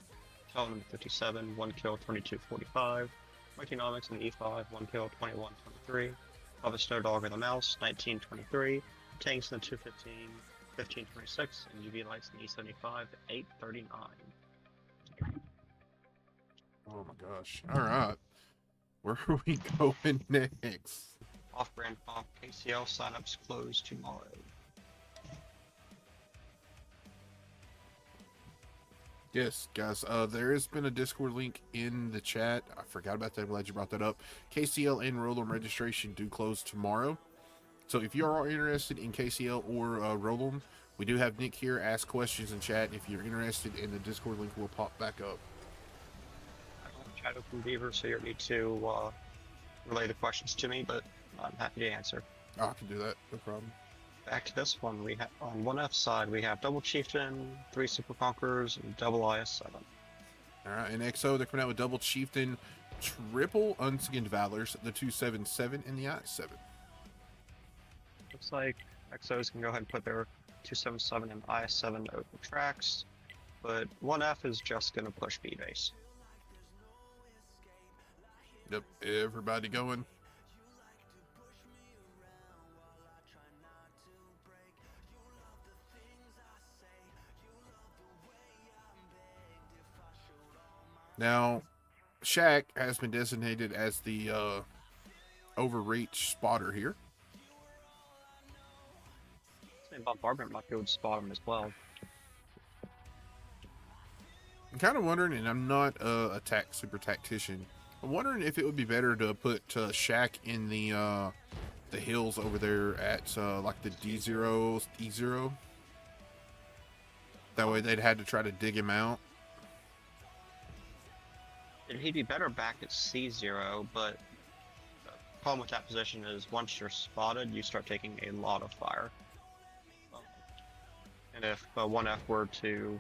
Speaker 2: Talon and the 57, 1 kill, 22-45. Mightynomics and the E5, 1 kill, 21-23. Lava Snow Dog and the Mouse, 19-23. Tanks and the 215, 15-26. And UV Lights and the E75, 8-39.
Speaker 1: Oh my gosh. All right. Where are we going next?
Speaker 2: Off-brand comp KCL signups close tomorrow.
Speaker 1: Yes, guys. There has been a Discord link in the chat. I forgot about that. I'm glad you brought that up. KCL and Roll'em registration do close tomorrow. So if you are interested in KCL or Roll'em, we do have Nick here. Ask questions in chat. If you're interested, in the Discord link will pop back up.
Speaker 2: I don't have chat open Beaver, so you'll need to relay the questions to me, but I'm happy to answer.
Speaker 1: Oh, I can do that. No problem.
Speaker 2: Back to this one, we have on 1F side we have double Chieftain, 3 Super Conquerors, and double IS7.
Speaker 1: All right, in XO they're coming out with double Chieftain, triple Unskinned Valors, the 277 and the IS7.
Speaker 2: Looks like XOs can go ahead and put their 277 and IS7 over tracks, but 1F is just going to push B base.
Speaker 1: Yep, everybody going. Now, Shaq has been designated as the overreach spotter here.
Speaker 2: Bombardment might be able to spot him as well.
Speaker 1: I'm kind of wondering, and I'm not a super tactician. I'm wondering if it would be better to put Shaq in the hills over there at like the D0, E0. That way they'd had to try to dig him out.
Speaker 2: He'd be better back at C0, but the problem with that position is once you're spotted, you start taking a lot of fire. And if 1F were to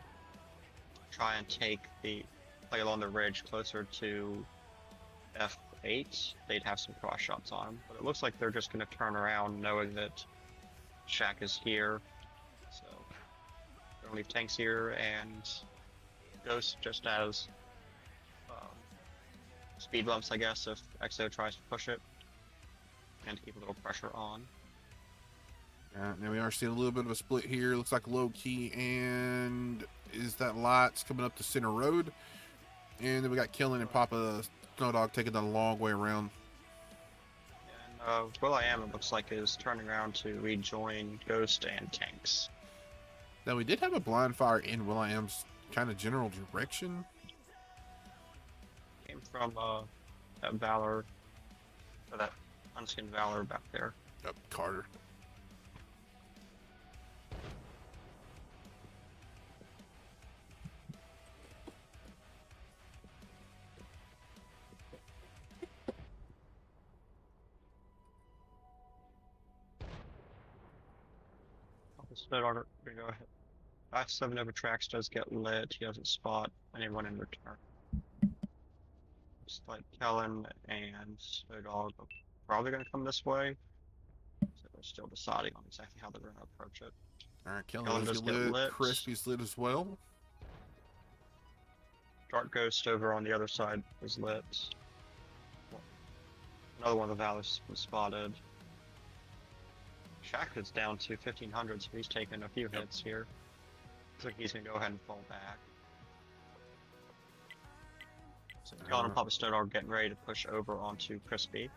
Speaker 2: try and play along the ridge closer to F8, they'd have some cross shots on him. But it looks like they're just going to turn around knowing that Shaq is here. So they're going to leave tanks here and Ghost just as speed bumps, I guess, if XO tries to push it, and to keep a little pressure on.
Speaker 1: Now we are seeing a little bit of a split here. Looks like low key, and is that lights coming up the center road? And then we got Killing and Papa Snowdog taking the long way around.
Speaker 2: And will.i.am, it looks like, is turning around to rejoin Ghost and tanks.
Speaker 1: Now we did have a blind fire in will.i.am's kind of general direction.
Speaker 2: Came from that Valor, or that Unskinned Valor back there.
Speaker 1: Yep, Carter.
Speaker 2: Snowdog, go ahead. I7 over tracks does get lit. He doesn't spot anyone in return. Looks like Kellen and Snowdog are probably going to come this way. So they're still deciding on exactly how they're going to approach it.
Speaker 1: Alright, Kellen does get lit. Crispy's lit as well.
Speaker 2: Dark Ghost over on the other side was lit. Another one of the Valors was spotted. Shaq is down to 1500, so he's taken a few hits here. Looks like he's going to go ahead and fall back. So Kellen and Papa Stone are getting ready to push over onto Crispy.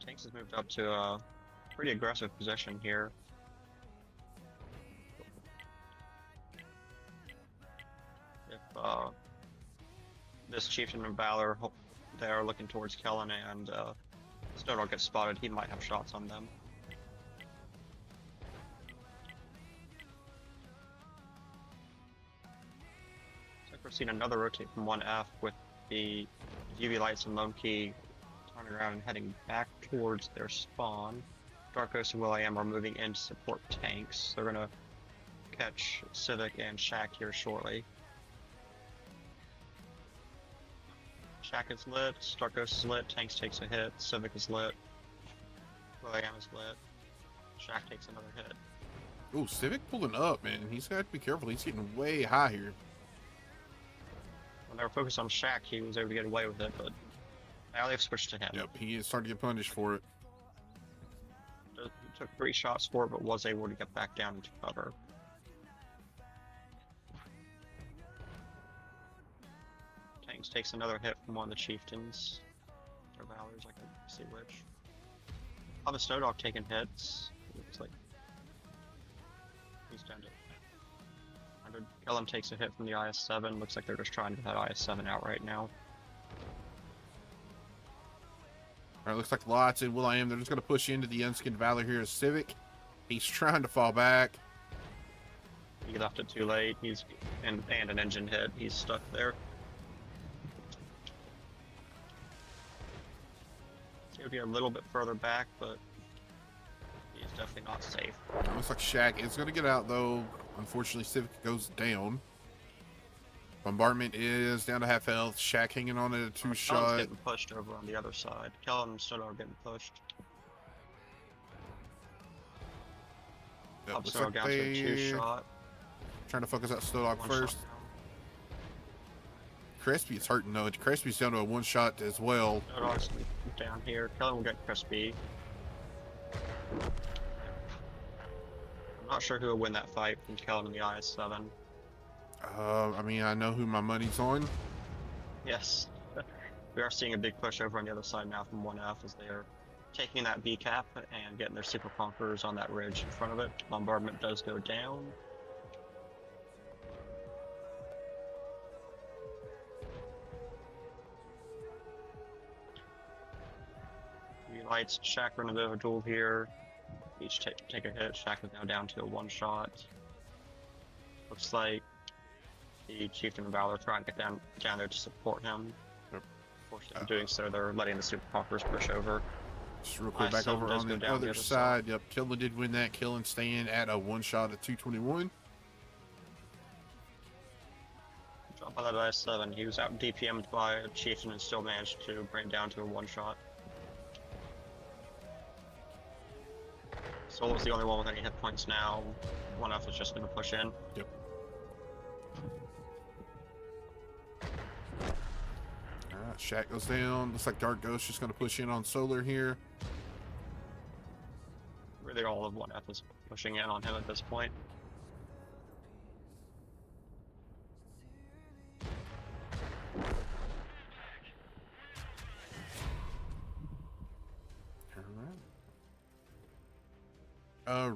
Speaker 2: Tanks has moved up to a pretty aggressive position here. If this Chieftain and Valor, they are looking towards Kellen and Snowdog gets spotted, he might have shots on them. So we're seeing another rotate from 1F with the UV lights and Lone Key turning around and heading back towards their spawn. Dark Ghost and will.i.am are moving in to support tanks. They're gonna catch Civic and Shaq here shortly. Shaq is lit, Dark Ghost is lit, Tanks takes a hit, Civic is lit, will.i.am is lit, Shaq takes another hit.
Speaker 1: Ooh, Civic pulling up, man. He's got to be careful. He's getting way high here.
Speaker 2: When they were focused on Shaq, he was able to get away with it, but now they've switched to him.
Speaker 1: Yep, he is starting to get punished for it.
Speaker 2: He took 3 shots for it, but was able to get back down into cover. Tanks takes another hit from one of the chieftains. Or valors, I can see which. I'll have a Snow Dog taking hits. Looks like he's down to 100. Kellum takes a hit from the IS-7. Looks like they're just trying to get that IS-7 out right now.
Speaker 1: Alright, looks like lots in will.i.am. They're just going to push into the Unskinned Valor here as Civic. He's trying to fall back.
Speaker 2: He left it too late. He's and an engine hit. He's stuck there. He'll be a little bit further back, but he's definitely not safe.
Speaker 1: Looks like Shaq is going to get out, though. Unfortunately, Civic goes down. Bombardment is down to half health. Shaq hanging on at a 2-shot.
Speaker 2: Kellum's getting pushed over on the other side. Kellum and Snow Dog getting pushed.
Speaker 1: Yep,
Speaker 2: Up
Speaker 1: looks
Speaker 2: Snow
Speaker 1: like
Speaker 2: down to a 2-shot.
Speaker 1: Trying to focus out Snow Dog
Speaker 2: One
Speaker 1: first.
Speaker 2: shot down.
Speaker 1: Crispy is hurting, though. Crispy's down to a 1-shot as well.
Speaker 2: Snow Dog's down here. Kellum will get Crispy. I'm not sure who will win that fight from Kellum and the IS-7.
Speaker 1: I mean, I know who my money's on.
Speaker 2: Yes. We are seeing a big push over on the other side now from 1F as they are taking that B cap and getting their Super Conquerors on that ridge in front of it. Bombardment does go down. Lights, Shaq run a bit of a duel here. Each take a hit. Shaq is now down to a 1-shot. Looks like the Chieftain and Valor trying to get down there to support him.
Speaker 1: Yep.
Speaker 2: Fortunately, doing so, they're letting the Super Conquerors push over.
Speaker 1: Just real quick, back
Speaker 2: IS-7
Speaker 1: over
Speaker 2: does
Speaker 1: on
Speaker 2: go
Speaker 1: the
Speaker 2: down
Speaker 1: other side. Yep, Killen did win that. Killen staying at a 1-shot at 221.
Speaker 2: Dropped by that IS-7. He was out DPM'd by a Chieftain and still managed to bring it down to a 1-shot. Solo's the only one with any hit points now. 1F is just going to push in.
Speaker 1: Yep. Alright, Shaq goes down. Looks like Dark Ghost just going to push in on Solar here.
Speaker 2: Really all of 1F is pushing in on him at this point.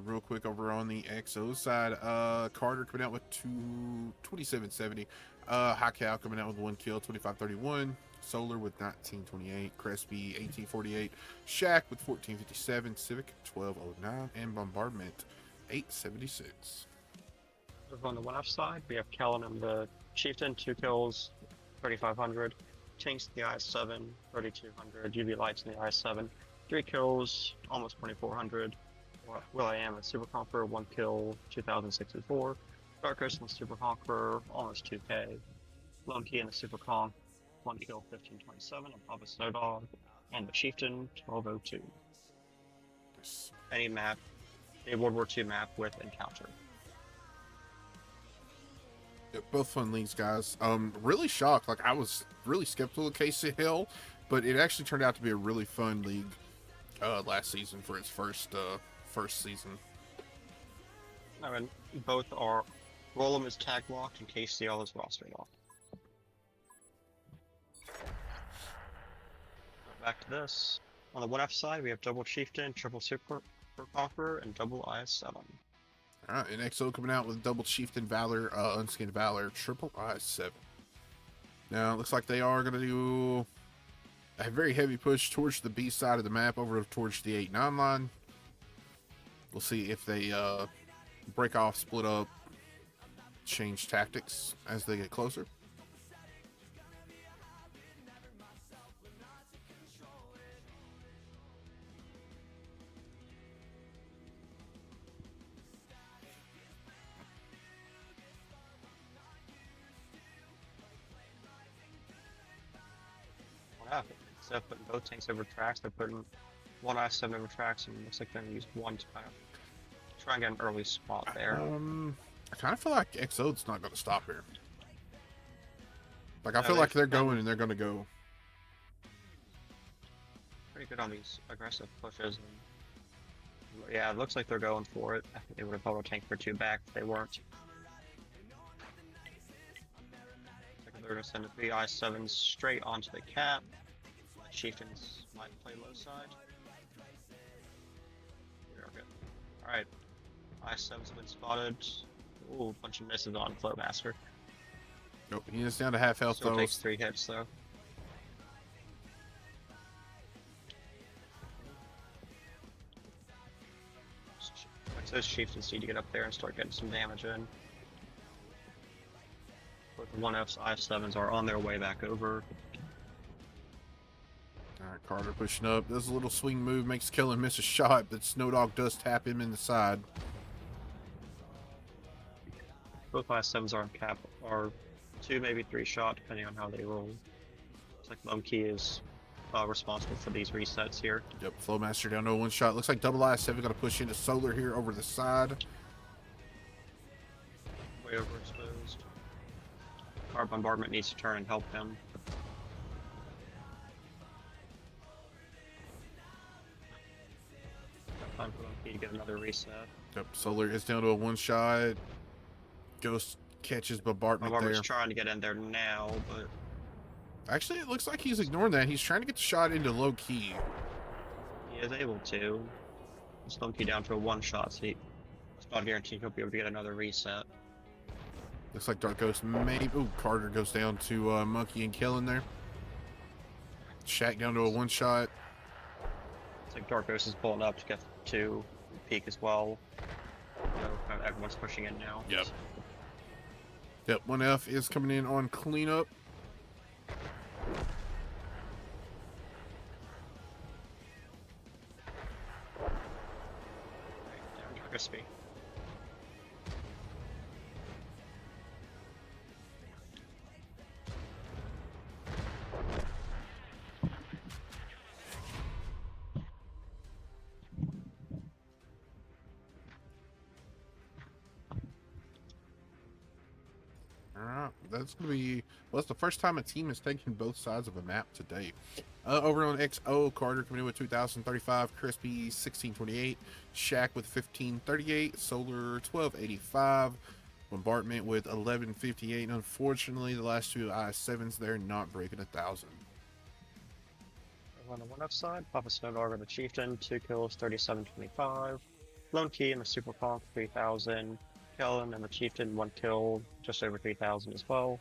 Speaker 1: Real quick over on the XO side, Carter coming out with 2770. High Cow coming out with 1 kill, 2531. Solar with 1928. Crespi 1848. Shaq with 1457. Civic 1209. And Bombardment 876.
Speaker 2: Over on the 1F side, we have Kellen and the Chieftain, 2 kills, 3500. Tinks the IS-7, 3200. UV Lights in the IS-7, 3 kills, almost 2400. will.i.am and Super Conqueror, 1 kill, 2064. Dark Ghost and the Super Conqueror, almost 2k. Lone Key and the Super Conk, 1 kill, 1527. And Papa Snow Dog and the Chieftain, 1202. Any map, a World War II map with encounter.
Speaker 1: Yep, both fun leagues, guys. Really shocked. Like, I was really skeptical of Casey Hill, but it actually turned out to be a really fun league last season for its first season.
Speaker 2: I mean, both are. Roll'em is tag locked and KCL is roster locked. Back to this. On the 1F side, we have double Chieftain, triple Super Conqueror, and double IS-7.
Speaker 1: Alright, and XO coming out with double Chieftain Valor, Unskinned Valor, triple IS-7. Now, it looks like they are going to do a very heavy push towards the B side of the map, over towards the 8-9 line. We'll see if they break off, split up, change tactics as they get closer.
Speaker 2: Instead of putting both tanks over tracks, they're putting one IS-7 over tracks, and it looks like they're going to use one to kind of try and get an early spot there.
Speaker 1: I kind of feel like XO's not going to stop here. Like, I feel like they're going and they're going to go.
Speaker 2: Pretty good on these aggressive pushes. And, yeah, it looks like they're going for it. I think they would have auto tanked for 2 back if they weren't. they're gonna send the 3 I7s straight onto the cap. Chieftains might play low side. We're good. Alright. I7's been spotted. Ooh, bunch of misses on Flowmaster.
Speaker 1: Nope, he is down to half health
Speaker 2: Still
Speaker 1: though.
Speaker 2: takes 3 hits though. Those chieftains need to get up there and start getting some damage in. Both the 1F's I7s are on their way back over.
Speaker 1: Alright, Carter pushing up. Does a little swing move, makes Kellen miss a shot, but Snowdog does tap him in the side.
Speaker 2: Both I7s are on cap, are 2, maybe 3 shot, depending on how they roll. Looks like Monkey is responsible for these resets here.
Speaker 1: Yep, Flowmaster down to a 1 shot. Looks like double I7 gonna push into Solar here over the side.
Speaker 2: Way overexposed. Our bombardment needs to turn and help him. Time for Monkey to get another reset.
Speaker 1: Yep, Solar is down to a 1 shot. Ghost catches bombardment there.
Speaker 2: Bombardment's trying to get in there now, but
Speaker 1: Actually, it looks like he's ignoring that. He's trying to get the shot into low key.
Speaker 2: he is able to. It's Monkey down to a 1 shot, so it's not guaranteed he'll be able to get another reset.
Speaker 1: Looks like Dark Ghost maybe. Ooh, Carter goes down to Monkey and Kellen there. Shaq down to a 1 shot.
Speaker 2: It's like Dark Ghost is pulling up to get to peak as well. So kind of everyone's pushing in now.
Speaker 1: Yep. Yep, 1F is coming in on cleanup.
Speaker 2: Down to Crispy.
Speaker 1: Alright, that's going to be... Well, it's the first time a team has taken both sides of a map today. Over on XO, Carter coming in with 2,035, Crispy 1,628, Shaq with 1,538, Solar 1,285, Bombardment with 1,158. Unfortunately, the last 2 I7s there not breaking 1,000.
Speaker 2: On the 1F side, Papa Snowdog and the Chieftain, 2 kills, 3725. Lone Key and the Super Conk, 3000. Kellen and the Chieftain, 1 kill, just over 3000 as well.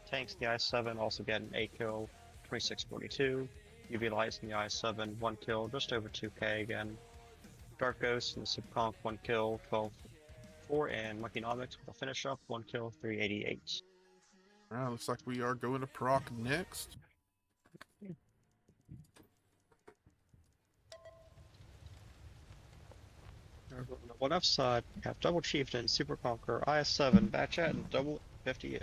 Speaker 2: Tanks, the I7, also getting 8 kill, 2642. UV Lights in the I7, 1 kill, just over 2k again. Dark Ghost and the Super Conk, 1 kill, 12-4. And Monkeynomics with a finish up, 1 kill, 388.
Speaker 1: Alright, looks like we are going to Proc next.
Speaker 2: On the 1F side, we have Double Chieftain, Super Conqueror, IS7, Batchat, and Double 50M.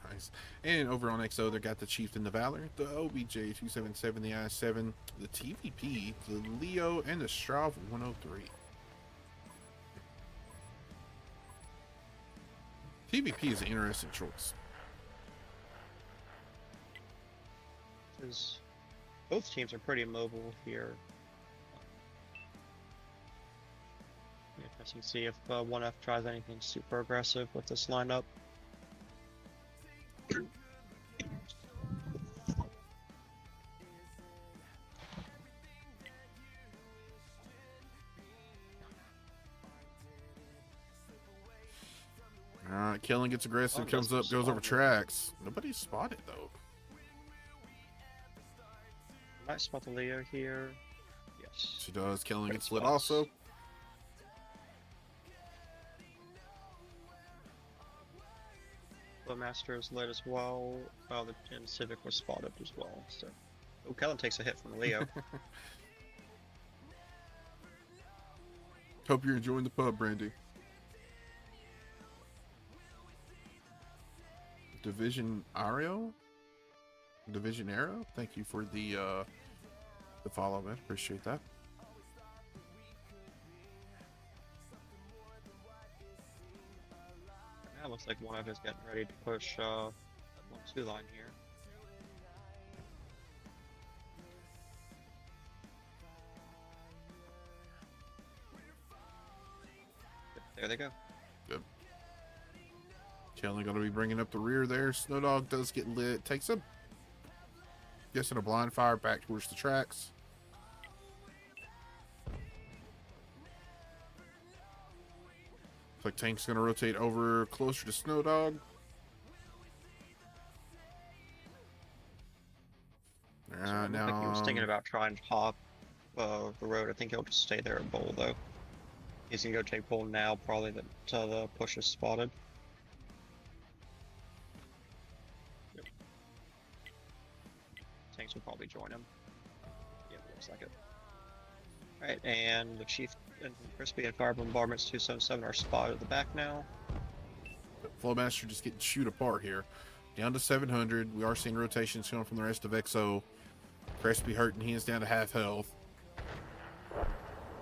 Speaker 1: Nice. And over on XO, they got the Chieftain, the Valor, the OBJ277, the I7, the TVP, the Leo, and the Strauve 103. TVP is an interesting choice.
Speaker 2: Because both teams are pretty mobile here. Interesting to see if 1F tries anything super aggressive with this lineup.
Speaker 1: Alright, Kellen gets aggressive, comes up, goes over tracks. Nobody's spotted though.
Speaker 2: Might spot the Leo here. Yes.
Speaker 1: She does. Kellen
Speaker 2: Great
Speaker 1: gets lit
Speaker 2: spots.
Speaker 1: also.
Speaker 2: Master is lit as well. And Civic was spotted as well. So, oh, Kellen takes a hit from Leo.
Speaker 1: Hope you're enjoying the pub, Brandy. Division Ario? Division Arrow? Thank you for the follow, man. Appreciate that.
Speaker 2: Now looks like 1F is getting ready to push 1-2 line here. There they go.
Speaker 1: Good. Kelly going to be bringing up the rear there. Snowdog does get lit. Takes a, guessing a blind fire back towards the tracks. Looks like Tank's going to rotate over closer to Snowdog.
Speaker 2: So
Speaker 1: Now,
Speaker 2: like he was thinking about trying to hop the road. I think he'll just stay there at Bowl though. He's gonna go take Bowl now, probably until the push is spotted. Yep. Tanks will probably join him. Yeah, looks like it. Alright, and the Chief and Crispy and Fire Bombardments 277 are spotted at the back now.
Speaker 1: Flowmaster just getting chewed apart here. Down to 700. We are seeing rotations coming from the rest of XO. Crispy hurting. He is down to half health.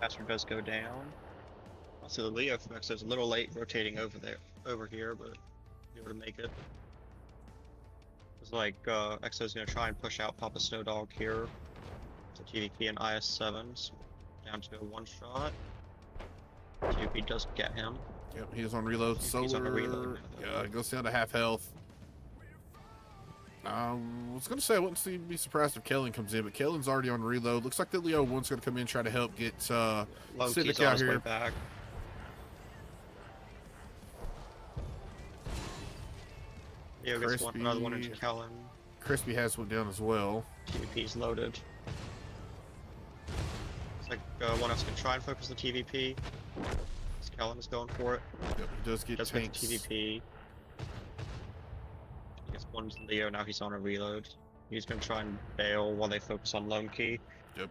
Speaker 2: Master does go down. Also, the Leo from XO is a little late rotating over here, but be able to make it. It's like XO's gonna try and push out Papa Snowdog here. So TVP and IS7s down to a one shot. TVP does get him.
Speaker 1: Yep, he is on reload.
Speaker 2: He's
Speaker 1: Solar.
Speaker 2: on a reload.
Speaker 1: Yeah, it goes down to half health. I was going to say I wouldn't be surprised if Kellen comes in, but Kellen's already on reload. Looks like the Leo 1's going to come in and try to help get Civic out here.
Speaker 2: Back. Leo gets another one into Kellen.
Speaker 1: Crispy has one down as well.
Speaker 2: TVP's loaded. It's like one of us can try and focus the TVP. Kellen is going for it.
Speaker 1: Yep, he does get
Speaker 2: Does
Speaker 1: tanks.
Speaker 2: get the TVP. He gets one to Leo, now he's on a reload. He's gonna try and bail while they focus on Lone Key.
Speaker 1: Yep.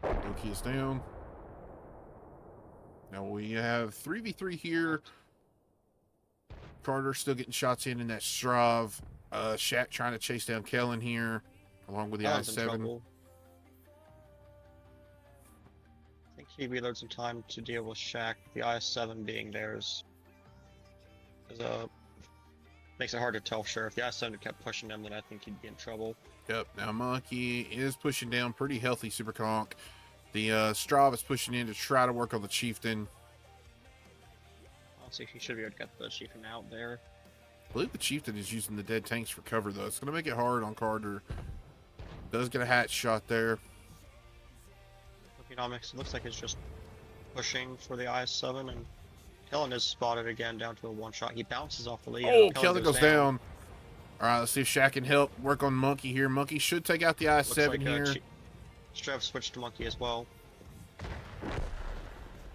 Speaker 1: Lone Key is down. Now we have 3v3 here. Carter still getting shots in that Strav. Shaq trying to chase down Kellen here, along with the I-7.
Speaker 2: I think he reloads some time to deal with Shaq. The IS-7 being theirs makes it hard to tell for sure. If the IS-7 kept pushing him, then I think he'd be in trouble.
Speaker 1: Yep, now Monkey is pushing down pretty healthy Super Conk. The Strav is pushing in to try to work on the Chieftain.
Speaker 2: Honestly, he should be able to get the Chieftain out there.
Speaker 1: I believe the Chieftain is using the dead tanks for cover, though. It's going to make it hard on Carter. Does get a hatch shot there.
Speaker 2: Economics, it looks like it's just pushing for the IS-7, and Kellen is spotted again down to a one-shot. He bounces off the Leo.
Speaker 1: Oh, Kellen goes down. All right, let's see if Shaq can help work on Monkey here. Monkey should take out the I-7
Speaker 2: like,
Speaker 1: here.
Speaker 2: Strev switched to Monkey as well.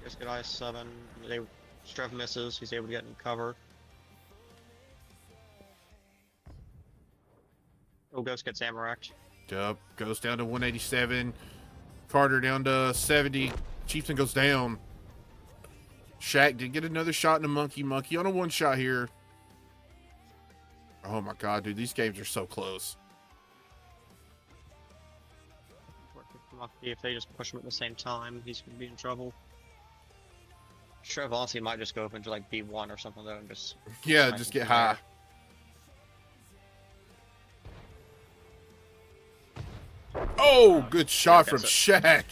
Speaker 2: Here's good IS-7. Strev misses. He's able to get in cover. Oh, Ghost gets Amarak.
Speaker 1: Yep, goes down to 187. Carter down to 70. Chieftain goes down. Shaq did get another shot in the Monkey. Monkey on a one shot here. Oh my god, dude, these games are so close.
Speaker 2: If they just push him at the same time, he's gonna be in trouble. Strev honestly might just go up into like B1 or something though and just
Speaker 1: just get high. Oh, good shot from Shaq.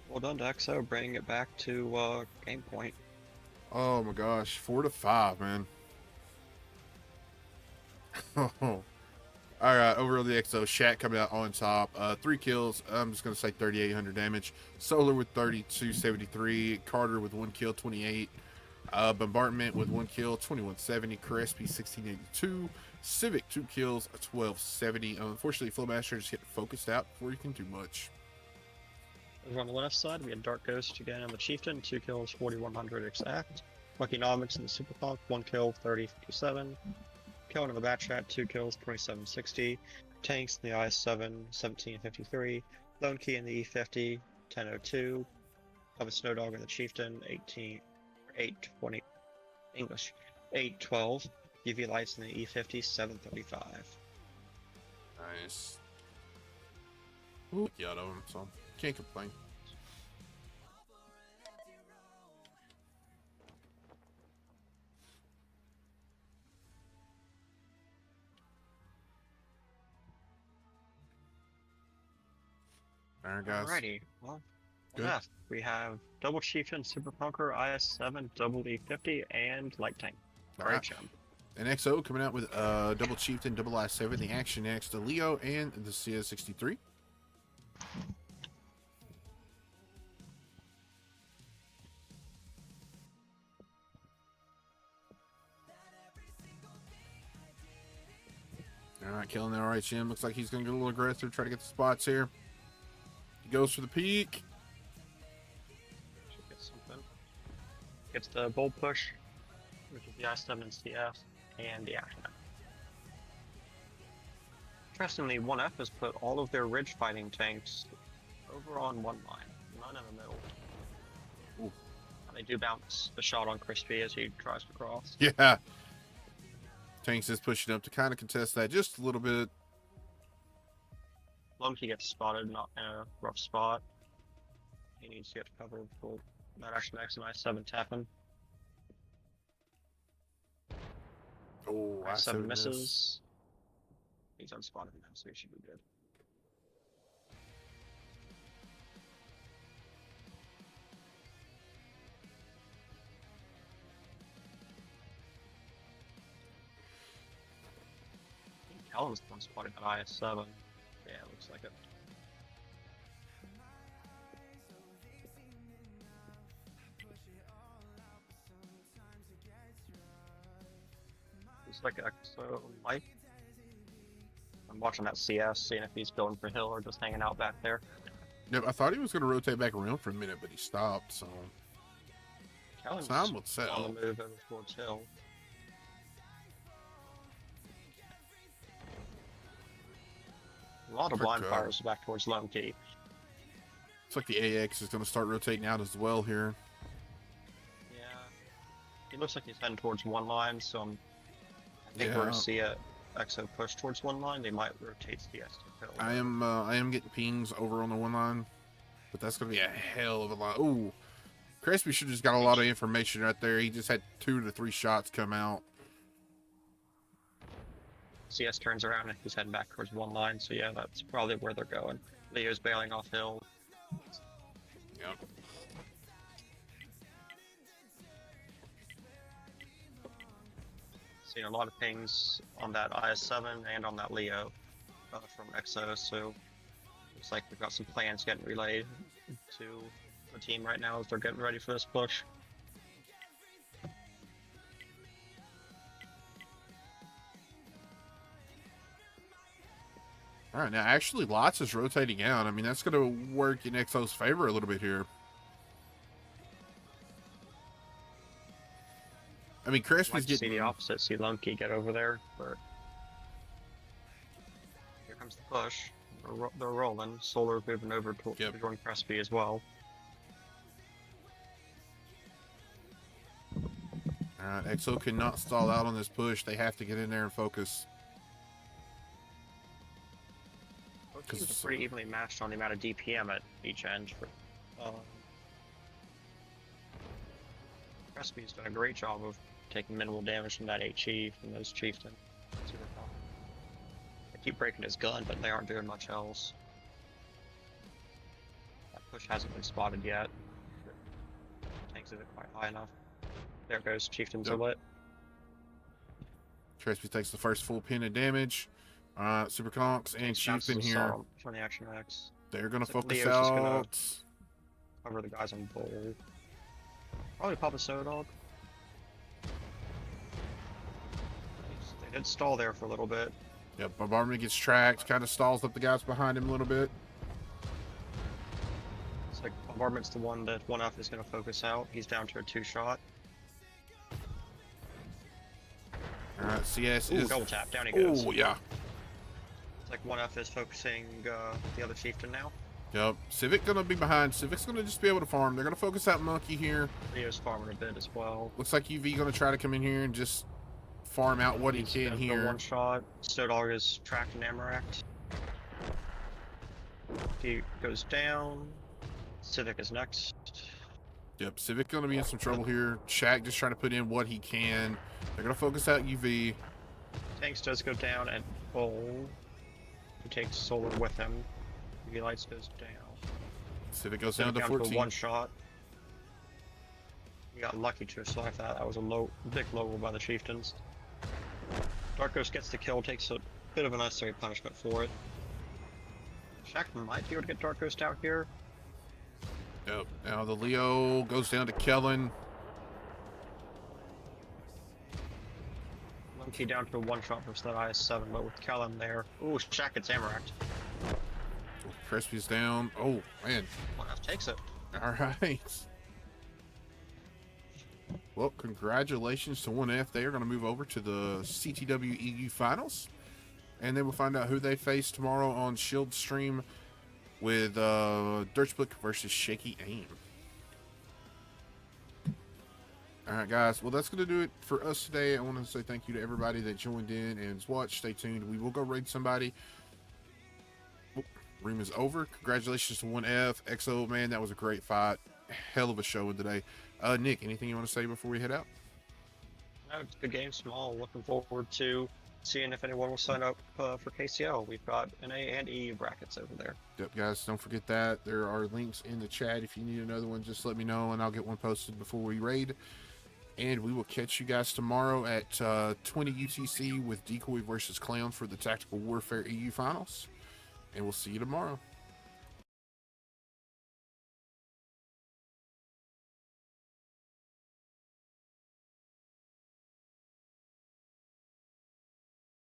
Speaker 2: Well done to XO, bringing it back to game point.
Speaker 1: Oh my gosh, 4-5, man. Oh. All right, over on the XO, Shaq coming out on top. 3 kills. I'm just gonna say 3,800 damage. Solar with 3,273. Carter with 1 kill, 28. Bombardment with 1 kill, 2,170. Crispy 1,682. Civic 2 kills, 1,270. Unfortunately, Flowmaster just getting focused out before you can do much.
Speaker 2: Over on the left side, we had Dark Ghost again on the Chieftain, 2 kills, 4,100 exact. Wotconsole in the Super Conk, 1 kill, 3057. Kellen in the Batchat, 2 kills, 2760. Tanks in the IS-7, 1753. Lone Key in the E50, 1002. Papa Snowdog in the Chieftain, 820. English, 812. UV Lights in the E50, 735.
Speaker 1: Nice. Ooh, out of him, so can't complain. Alright, guys.
Speaker 2: Alrighty, well,
Speaker 1: Good.
Speaker 2: Left, we have Double Chieftain, Super Conqueror, IS-7, Double E50, and Light Tank.
Speaker 1: All
Speaker 2: Great
Speaker 1: right.
Speaker 2: job.
Speaker 1: And XO coming out with Double Chieftain, Double I-7, the Action X, the Leo, and the CS63. All right, killing the RHM. Looks like he's going to get a little aggressive, try to get the spots here. He goes for the peak.
Speaker 2: Should get something. Gets the bold push, which is the I-7 and CS, and the Action X. Interestingly, 1F has put all of their ridge fighting tanks over on one line, none in the middle.
Speaker 1: Ooh.
Speaker 2: And they do bounce the shot on Crispy as he tries to cross.
Speaker 1: Yeah. Tanks is pushing up to kind of contest that just a little bit.
Speaker 2: Lumpy gets spotted, not in a rough spot. He needs to get covered for that Action X and I-7 tapping.
Speaker 1: Oh,
Speaker 2: I-7 misses. He's unspotted now, so he should be good. Callum's unspotted at IS-7. Yeah, looks like it. Looks like XO Mike. I'm watching that CS, seeing if he's going for Hill or just hanging out back there.
Speaker 1: Yep, I thought he was going to rotate back around for a minute, but he stopped, so
Speaker 2: Callum's
Speaker 1: time will
Speaker 2: on
Speaker 1: tell.
Speaker 2: the move over towards Hill. A lot of blind fires back towards Lone Key.
Speaker 1: Looks like the AX is going to start rotating out as well here.
Speaker 2: Yeah. He looks like he's heading towards one line, so I think we're going to see a XO push towards one line. They might rotate CS to Hill.
Speaker 1: I am getting pings over on the one line, but that's going to be a hell of a lot. Ooh, Crispy should just got a lot of information right there. He just had 2 to 3 shots come out.
Speaker 2: CS turns around and he's heading back towards one line, so yeah, that's probably where they're going. Leo's bailing off Hill.
Speaker 1: Yep.
Speaker 2: Seeing a lot of pings on that IS-7 and on that Leo from XO, so looks like we've got some plans getting relayed to the team right now as they're getting ready for this push.
Speaker 1: All right, now actually Lots is rotating out. I mean, that's going to work in XO's favor a little bit here. I mean, Crispy's getting...
Speaker 2: see the opposite, see Lumpy get over there, but here comes the push. They're rolling. Solar's moving over to join Crispy as well.
Speaker 1: All right, XO cannot stall out on this push. They have to get in there and focus.
Speaker 2: Teams are pretty evenly matched on the amount of DPM at each end. Crispy's done a great job of taking minimal damage from that HE from those Chieftain. They keep breaking his gun, but they aren't doing much else. That push hasn't been spotted yet. Tanks isn't quite high enough. There goes Chieftains are lit.
Speaker 1: Crispy takes the first full pin of damage. Super Conks and Chieftain here.
Speaker 2: On the Action X.
Speaker 1: They're going to focus
Speaker 2: Leo's
Speaker 1: out.
Speaker 2: just gonna cover the guys on board. Probably pop a Soda Dog. They did stall there for a little bit.
Speaker 1: Yep, Bombardment gets tracked, kind of stalls up the guys behind him a little bit.
Speaker 2: It's like Bombardment's the one that 1F is going to focus out. He's down to a 2-shot.
Speaker 1: Alright, CS
Speaker 2: Ooh,
Speaker 1: is...
Speaker 2: double tap. Down he goes.
Speaker 1: Oh, yeah.
Speaker 2: It's like 1F is focusing the other Chieftain now.
Speaker 1: Yep, Civic going to be behind. Civic's going to just be able to farm. They're going to focus out Monkey here.
Speaker 2: Leo's farming a bit as well.
Speaker 1: Looks like UV going to try to come in here and just farm out what he can here.
Speaker 2: One shot. Stodog is tracked in Amaract. He goes down. Civic is next.
Speaker 1: Yep, Civic going to be in some trouble here. Shaq just trying to put in what he can. They're going to focus out UV.
Speaker 2: Tanks does go down and he takes Solar with him. UV Lights goes down.
Speaker 1: Civic goes
Speaker 2: Civic
Speaker 1: down to 14.
Speaker 2: one shot. We got lucky to survive that. That was a big low roll by the chieftains. Dark Ghost gets the kill, takes a bit of a necessary punishment for it. Shaq might be able to get Dark Ghost out here.
Speaker 1: Yep. Now the Leo goes down to Kellen.
Speaker 2: Monkey down to a one shot versus that IS-7, but with Kellen there. Ooh, Shaq gets Amaraked.
Speaker 1: Crispy's down. Oh, man.
Speaker 2: One F takes it.
Speaker 1: All right. Well, congratulations to 1F. They are going to move over to the CTW EU Finals. And then we'll find out who they face tomorrow on Shield Stream with Dirtsplit versus Shaky Aim. All right, guys. Well, that's going to do it for us today. I want to say thank you to everybody that joined in and watched. Stay tuned. We will go raid somebody. Oh, room is over. Congratulations to 1F. XO, man, that was a great fight. Hell of a showing today. Nick, anything you want to say before we head out?
Speaker 2: No, it's a good game, small. Looking forward to seeing if anyone will sign up for KCL. We've got NA and EU brackets over there.
Speaker 1: Yep, guys, don't forget that. There are links in the chat. If you need another one, just let me know, and I'll get one posted before we raid. And we will catch you guys tomorrow at 20 UTC with Decoy versus Clown for the Tactical Warfare EU Finals. And we'll see you tomorrow.